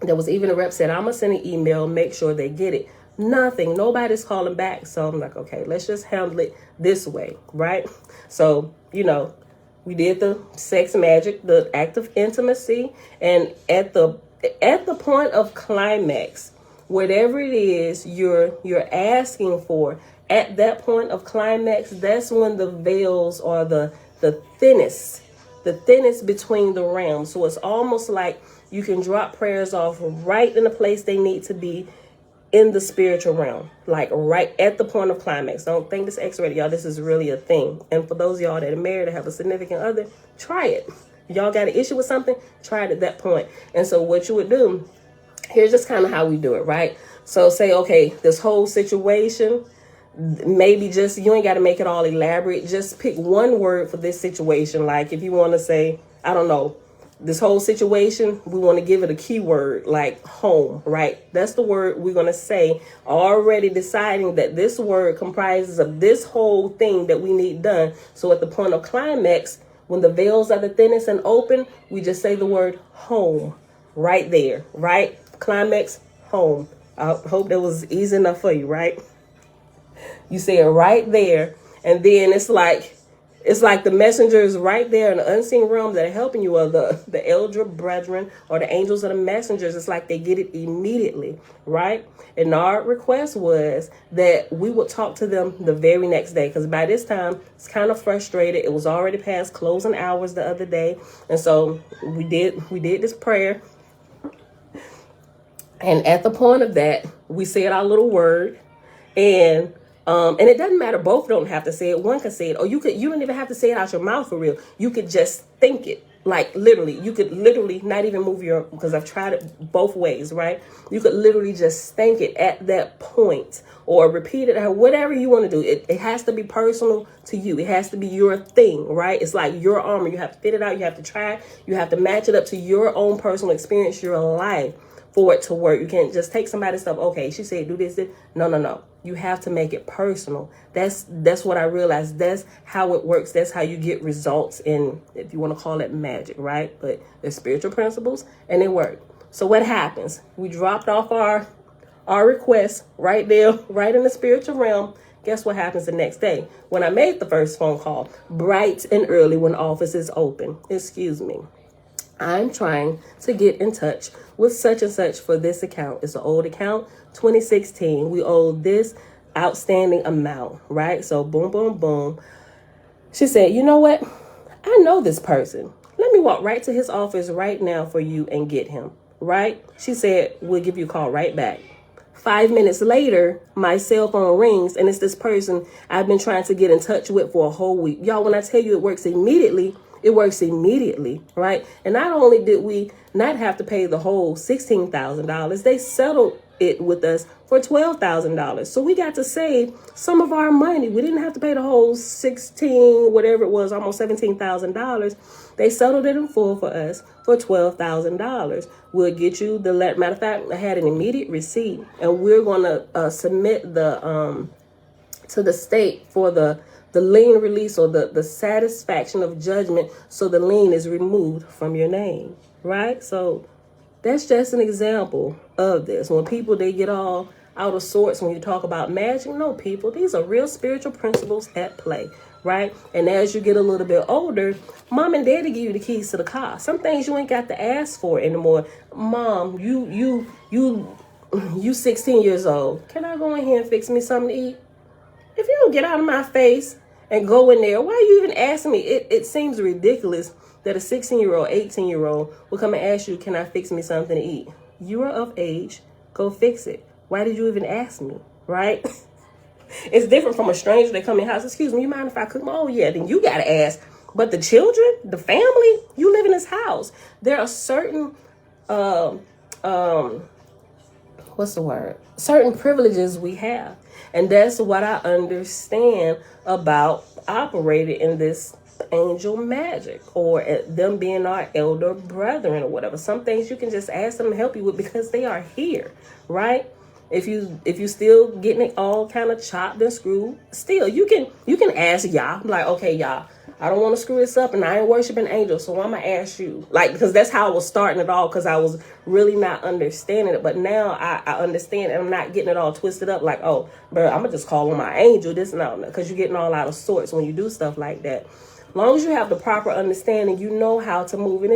There was even a rep said, I'm going to send an email, make sure they get it. Nothing. Nobody's calling back. So I'm like, okay, let's just handle it this way, right? So, we did the sex magic, the act of intimacy. And at the point of climax, whatever it is you're asking for at that point of climax, that's when the veils are the thinnest between the realms. So it's almost like you can drop prayers off right in the place they need to be in the spiritual realm, like right at the point of climax. Don't think this X-rated, y'all. This is really a thing. And for those of y'all that are married or have a significant other, try it. Y'all got an issue with something, try it at that point. And so what you would do, here's just kind of how we do it, right? So say, okay, this whole situation, maybe just, you ain't got to make it all elaborate. Just pick one word for this situation. Like if you want to say, I don't know, this whole situation, we want to give it a keyword like home, right? That's the word we're going to say, already deciding that this word comprises of this whole thing that we need done. So at the point of climax, when the veils are the thinnest and open, we just say the word home right there, right? Climax, home. I hope that was easy enough for you, right? You say it right there, and then it's like the messengers right there in the unseen realm that are helping you, or the elder brethren or the angels or the messengers. It's like they get it immediately, right? And our request was that we would talk to them the very next day, because by this time it's kind of frustrated. It was already past closing hours the other day, and so we did this prayer. And at the point of that, we said our little word, and it doesn't matter. Both don't have to say it. One can say it, or you don't even have to say it out your mouth for real. You could just think it, like literally. You could literally not even move because I've tried it both ways, right? You could literally just think it at that point, or repeat it, or whatever you want to do. It has to be personal to you. It has to be your thing, right? It's like your armor. You have to fit it out. You have to try it. You have to match it up to your own personal experience, your life, for it to work. You can't just take somebody's stuff. Okay, she said do this. No. You have to make it personal. That's what I realized. That's how it works. That's how you get results in, if you want to call it magic, right? But they're spiritual principles and they work. So what happens? We dropped off our request right there, right in the spiritual realm. Guess what happens the next day? When I made the first phone call, bright and early when office is open. Excuse me. I'm trying to get in touch with such and such for this account. It's an old account, 2016. We owe this outstanding amount, right? So boom, boom, boom. She said, you know what? I know this person. Let me walk right to his office right now for you and get him, right? She said, we'll give you a call right back. 5 minutes later, my cell phone rings, and it's this person I've been trying to get in touch with for a whole week. Y'all, when I tell you it works immediately, right? And not only did we not have to pay the whole $16,000, they settled it with us for $12,000. So we got to save some of our money. We didn't have to pay the whole 16, whatever it was, almost $17,000. They settled it in full for us for $12,000. We'll get you the letter. Matter of fact, I had an immediate receipt, and we're going to submit to the state for the lien release, or the satisfaction of judgment, so the lien is removed from your name, right? So that's just an example of this. When people, they get all out of sorts when you talk about magic, no, people, these are real spiritual principles at play, right? And as you get a little bit older, mom and daddy give you the keys to the car. Some things you ain't got to ask for anymore. Mom, you 16 years old. Can I go in here and fix me something to eat? If you don't get out of my face and go in there, why are you even asking me? It seems ridiculous that a 16-year-old, 18-year-old will come and ask you, can I fix me something to eat? You are of age. Go fix it. Why did you even ask me, right? It's different from a stranger that come in your house. Excuse me, you mind if I cook? Oh, yeah, then you got to ask. But the children, the family, you live in this house. There are certain, certain privileges we have. And that's what I understand about operating in this angel magic, or them being our elder brethren or whatever. Some things you can just ask them to help you with because they are here, right? If you still getting it all kind of chopped and screwed, still you can ask Yah, like, okay, Yah, I don't want to screw this up, and I ain't worshiping angels, so I'm gonna ask you, like, because that's how I was starting it all, because I was really not understanding it. But now I understand, and I'm not getting it all twisted up, like, oh, bro, I'm gonna just call on my angel. This, no, because you're getting all out of sorts when you do stuff like that. long as you have the proper understanding, you know how to move. And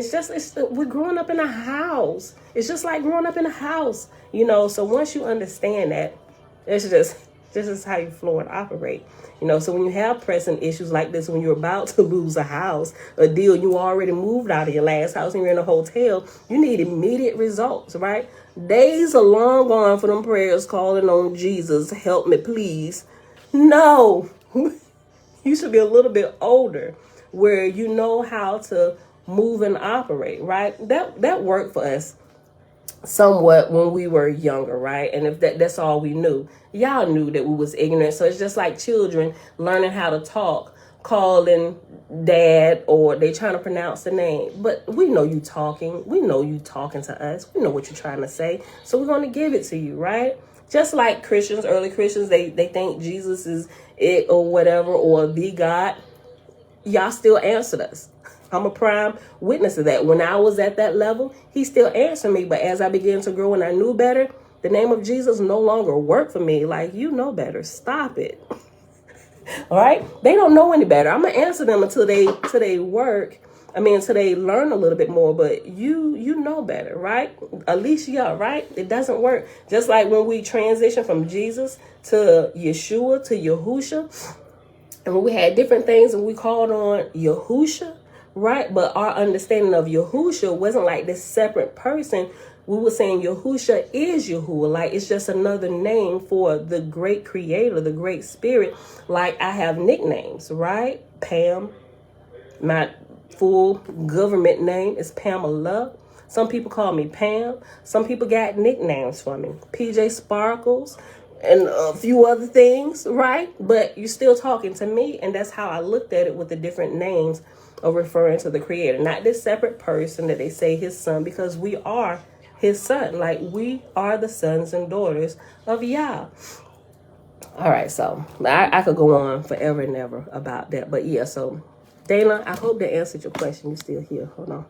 we're growing up in a house. It's just like growing up in a house, you know. So once you understand that, it's just this is how you flow and operate. You know, so when you have pressing issues like this, when you're about to lose a house, a deal, you already moved out of your last house and you're in a hotel, you need immediate results, right? Days are long gone for them prayers calling on Jesus, help me please. No, you should be a little bit older where you know how to move and operate, right? That worked for us somewhat when we were younger, right? And if that's all we knew, y'all knew that we was ignorant. So it's just like children learning how to talk, calling dad, or they trying to pronounce the name. But we know you talking. We know you talking to us. We know what you're trying to say. So we're going to give it to you, right? Just like Christians, early Christians, they think Jesus is it or whatever, or the God. Y'all still answered us. I'm a prime witness of that. When I was at that level, he still answered me. But as I began to grow and I knew better, the name of Jesus no longer worked for me. Like, you know better. Stop it. All right? They don't know any better. I'm going to answer them until they work. Until they learn a little bit more. But you know better, right? Alicia, right? It doesn't work. Just like when we transition from Jesus to Yeshua to Yahusha. And when we had different things and we called on Yahusha, right? But our understanding of Yahusha wasn't like this separate person. We were saying Yahusha is Yahuwah. Like, it's just another name for the great creator, the great spirit. Like, I have nicknames, right? Pam. My full government name is Pamela. Some people call me Pam. Some people got nicknames for me. PJ Sparkles. And a few other things, right? But you're still talking to me. And that's how I looked at it with the different names of referring to the creator. Not this separate person that they say his son, because we are his son. Like, we are the sons and daughters of Yah. All right, so I could go on forever and ever about that. But yeah, so Dana, I hope that answered your question. You're still here. Hold on.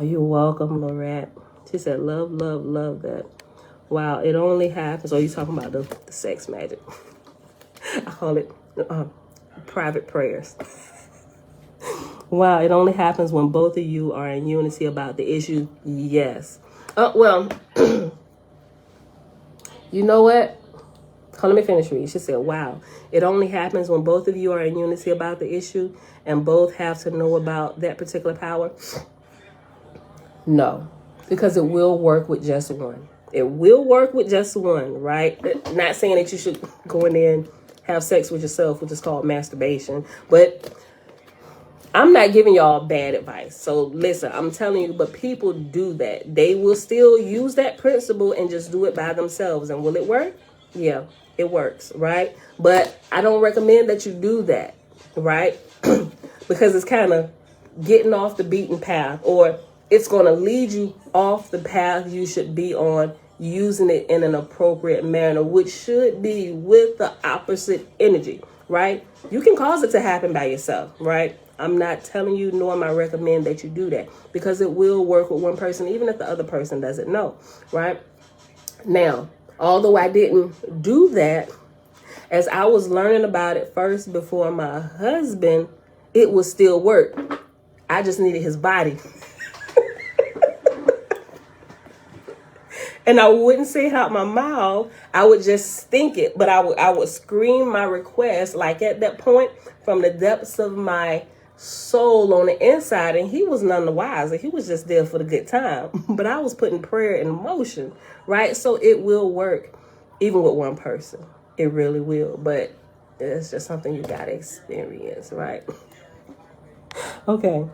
Oh, you're welcome, Lorette. She said, love, love, love that. Wow, it only happens. Oh, you talking about the sex magic. I call it private prayers. Wow, it only happens when both of you are in unity about the issue. Yes. Well, you know what? Let me finish reading. She said, wow, it only happens when both of you are in unity about the issue and both have to know about that particular power. No, because it will work with just one. It will work with just one, right? Not saying that you should go in there and have sex with yourself, which is called masturbation. But I'm not giving y'all bad advice. So listen, I'm telling you, but people do that. They will still use that principle and just do it by themselves. And will it work? Yeah, it works, right? But I don't recommend that you do that, right? Because it's kind of getting off the beaten path, or it's going to lead you off the path you should be on, using it in an appropriate manner, which should be with the opposite energy, right? You can cause it to happen by yourself, right? I'm not telling you, nor am I recommend that you do that, because it will work with one person, even if the other person doesn't know, right? Now, although I didn't do that, as I was learning about it first before my husband, it would still work. I just needed his body. And I wouldn't say it out my mouth. I would just think it, but I would scream my request, like at that point, from the depths of my soul on the inside. And he was none the wiser. He was just there for the good time. But I was putting prayer in motion, right? So it will work, even with one person. It really will. But it's just something you gotta experience, right? Okay.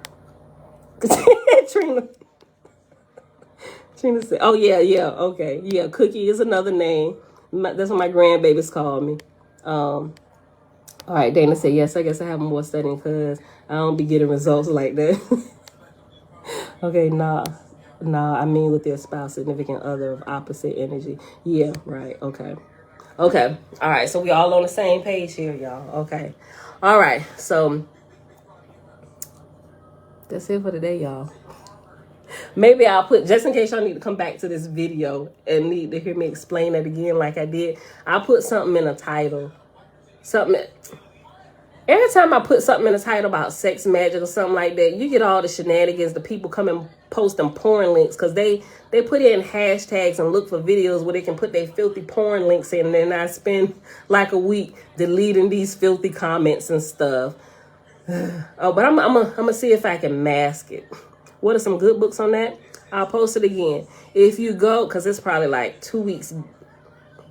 Trina said, oh, yeah, okay. Yeah, Cookie is another name. That's what my grandbabies call me. All right, Dana said, yes, I guess I have more studying because I don't be getting results like that. Okay, nah, I mean with their spouse, significant other of opposite energy. Yeah, right, okay. Okay, all right, so we all on the same page here, y'all. Okay, all right, so that's it for today, y'all. Maybe I'll put, just in case y'all need to come back to this video and need to hear me explain it again like I did, I'll put something in a title. Something. every time I put something in the title about sex magic or something like that, you get all the shenanigans, the people come and post them porn links, because they put in hashtags and look for videos where they can put their filthy porn links in, and then I spend like a week deleting these filthy comments and stuff. Oh, but I'm gonna see if I can mask it. What are some good books on that? I'll post it again. If you go, because it's probably like 2 weeks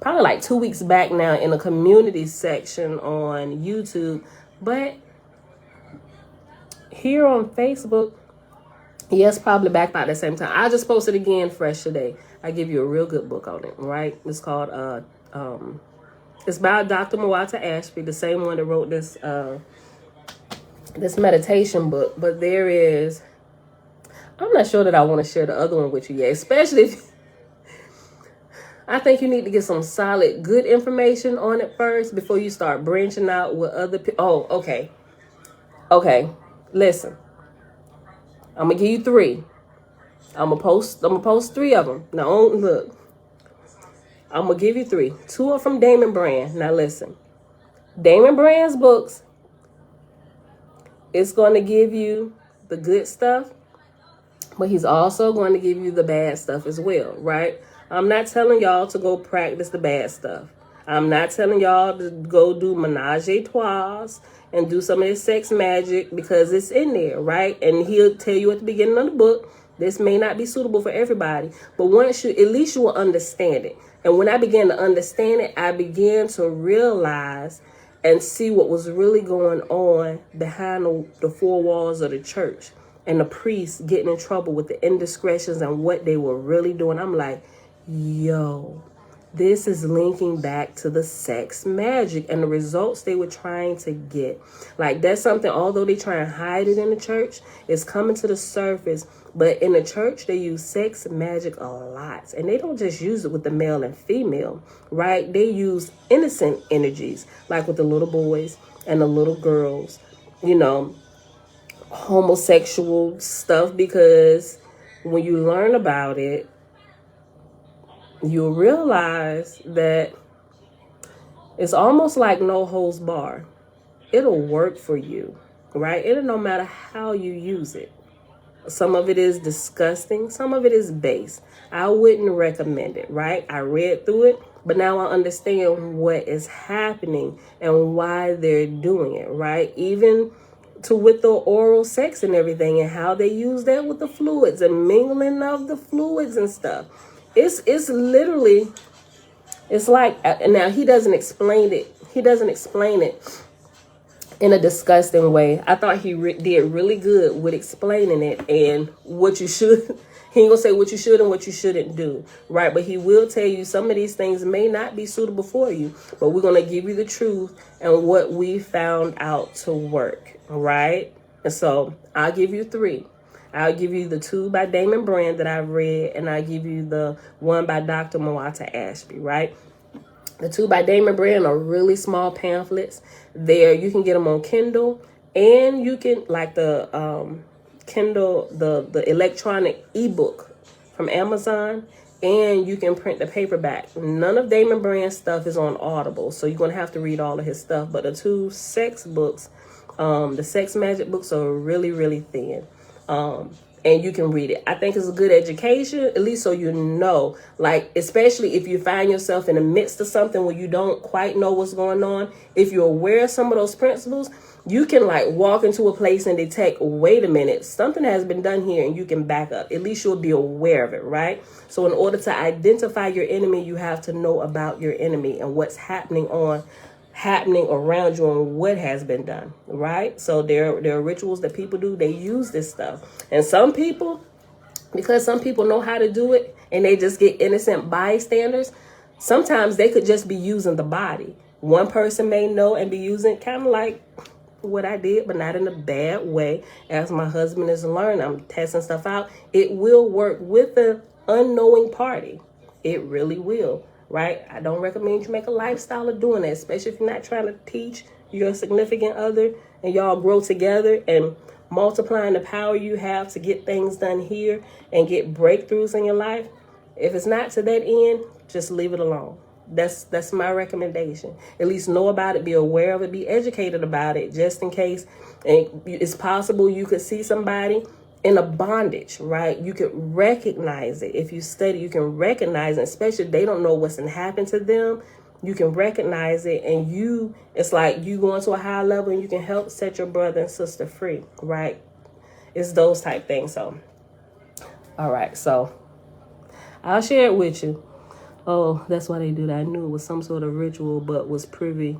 back now in the community section on YouTube. But here on Facebook, yes, probably back about the same time. I just posted again fresh today. I give you a real good book on it, right? It's called, it's by Dr. OAHSPE, the same one that wrote this meditation book. But there is, I'm not sure that I want to share the other one with you yet, especially if, I think you need to get some solid, good information on it first before you start branching out with other people. Oh, okay. Okay, listen. I'm gonna give you 3. I'm gonna post 3 of them. Now, look. I'm gonna give you 3. 2 are from Damon Brand. Now, listen. Damon Brand's books, it's going to give you the good stuff, but he's also going to give you the bad stuff as well, right? I'm not telling y'all to go practice the bad stuff. I'm not telling y'all to go do menage a trois and do some of this sex magic, because it's in there, right? And he'll tell you at the beginning of the book, this may not be suitable for everybody, but once you, at least you will understand it. And when I began to understand it, I began to realize and see what was really going on behind the 4 walls of the church, and the priests getting in trouble with the indiscretions and what they were really doing. I'm like, yo, this is linking back to the sex magic and the results they were trying to get. Like, that's something, although they try and hide it in the church, it's coming to the surface. But in the church, they use sex magic a lot. And they don't just use it with the male and female, right? They use innocent energies, like with the little boys and the little girls, you know, homosexual stuff, because when you learn about it, you'll realize that it's almost like no holds bar. It'll work for you, right? It'll, no matter how you use it. Some of it is disgusting. Some of it is base. I wouldn't recommend it, right? I read through it, but now I understand what is happening and why they're doing it, right? Even to with the oral sex and everything, and how they use that with the fluids and mingling of the fluids and stuff. It's literally, it's like, and now he doesn't explain it. He doesn't explain it in a disgusting way. I thought he did really good with explaining it and what you should. He ain't gonna say what you should and what you shouldn't do, right? But he will tell you some of these things may not be suitable for you, but we're gonna give you the truth and what we found out to work, right? And so I'll give you 3. I'll give you the 2 by Damon Brand that I've read, and I'll give you the 1 by Dr. OAHSPE, right? The 2 by Damon Brand are really small pamphlets. There, you can get them on Kindle, and you can, like the Kindle, the electronic ebook from Amazon, and you can print the paperback. None of Damon Brand's stuff is on Audible, so you're going to have to read all of his stuff. But the 2 sex books, the sex magic books, are really, really thin. And you can read it. I think it's a good education, at least so you know, like, especially if you find yourself in the midst of something where you don't quite know what's going on. If you're aware of some of those principles, you can like walk into a place and detect, wait a minute, something has been done here, and you can back up. At least you'll be aware of it, right? So in order to identify your enemy, you have to know about your enemy and what's happening around you and what has been done, right? So there are rituals that people do. They use this stuff. And some people, because some people know how to do it and they just get innocent bystanders, sometimes they could just be using the body. One person may know and be using kind of like what I did, but not in a bad way. As my husband is learning, I'm testing stuff out. It will work with the unknowing party. It really will. Right? I don't recommend you make a lifestyle of doing that, especially if you're not trying to teach your significant other and y'all grow together and multiplying the power you have to get things done here and get breakthroughs in your life. If it's not to that end, just leave it alone. That's my recommendation. At least know about it, be aware of it, be educated about it, just in case. And it's possible you could see somebody in a bondage, right? You could recognize it. If you study, you can recognize it, especially if they don't know what's happened to them. You can recognize it, and it's like you going to a higher level, and you can help set your brother and sister free, right? It's those type things. So, all right, so I'll share it with you. Oh, that's why they do that. I knew it was some sort of ritual, but wasn't privy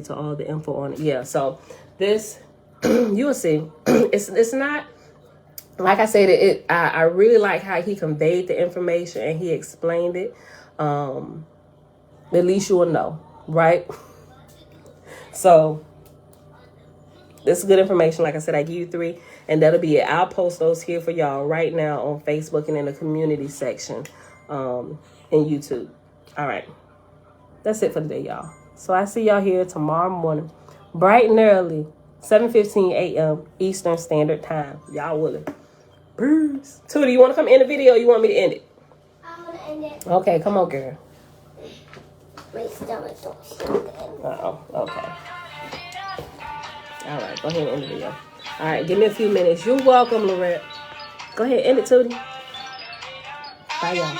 to all the info on it. Yeah, so this, you'll see. It's not, like I said, I really like how he conveyed the information and he explained it. At least you will know, right? So this is good information. Like I said, I give you 3, and that'll be it. I'll post those here for y'all right now on Facebook and in the community section in YouTube. All right. That's it for today, y'all. So I see y'all here tomorrow morning, bright and early, 7:15 a.m. Eastern Standard Time. Y'all willing? Peace. Tootie, you want to come end the video or you want me to end it? I want to end it. Okay, come on, girl. My stomach don't feel good. Uh-oh, okay. All right, go ahead and end the video. All right, give me a few minutes. You're welcome, Lorette. Go ahead, end it, Tootie. Bye, y'all.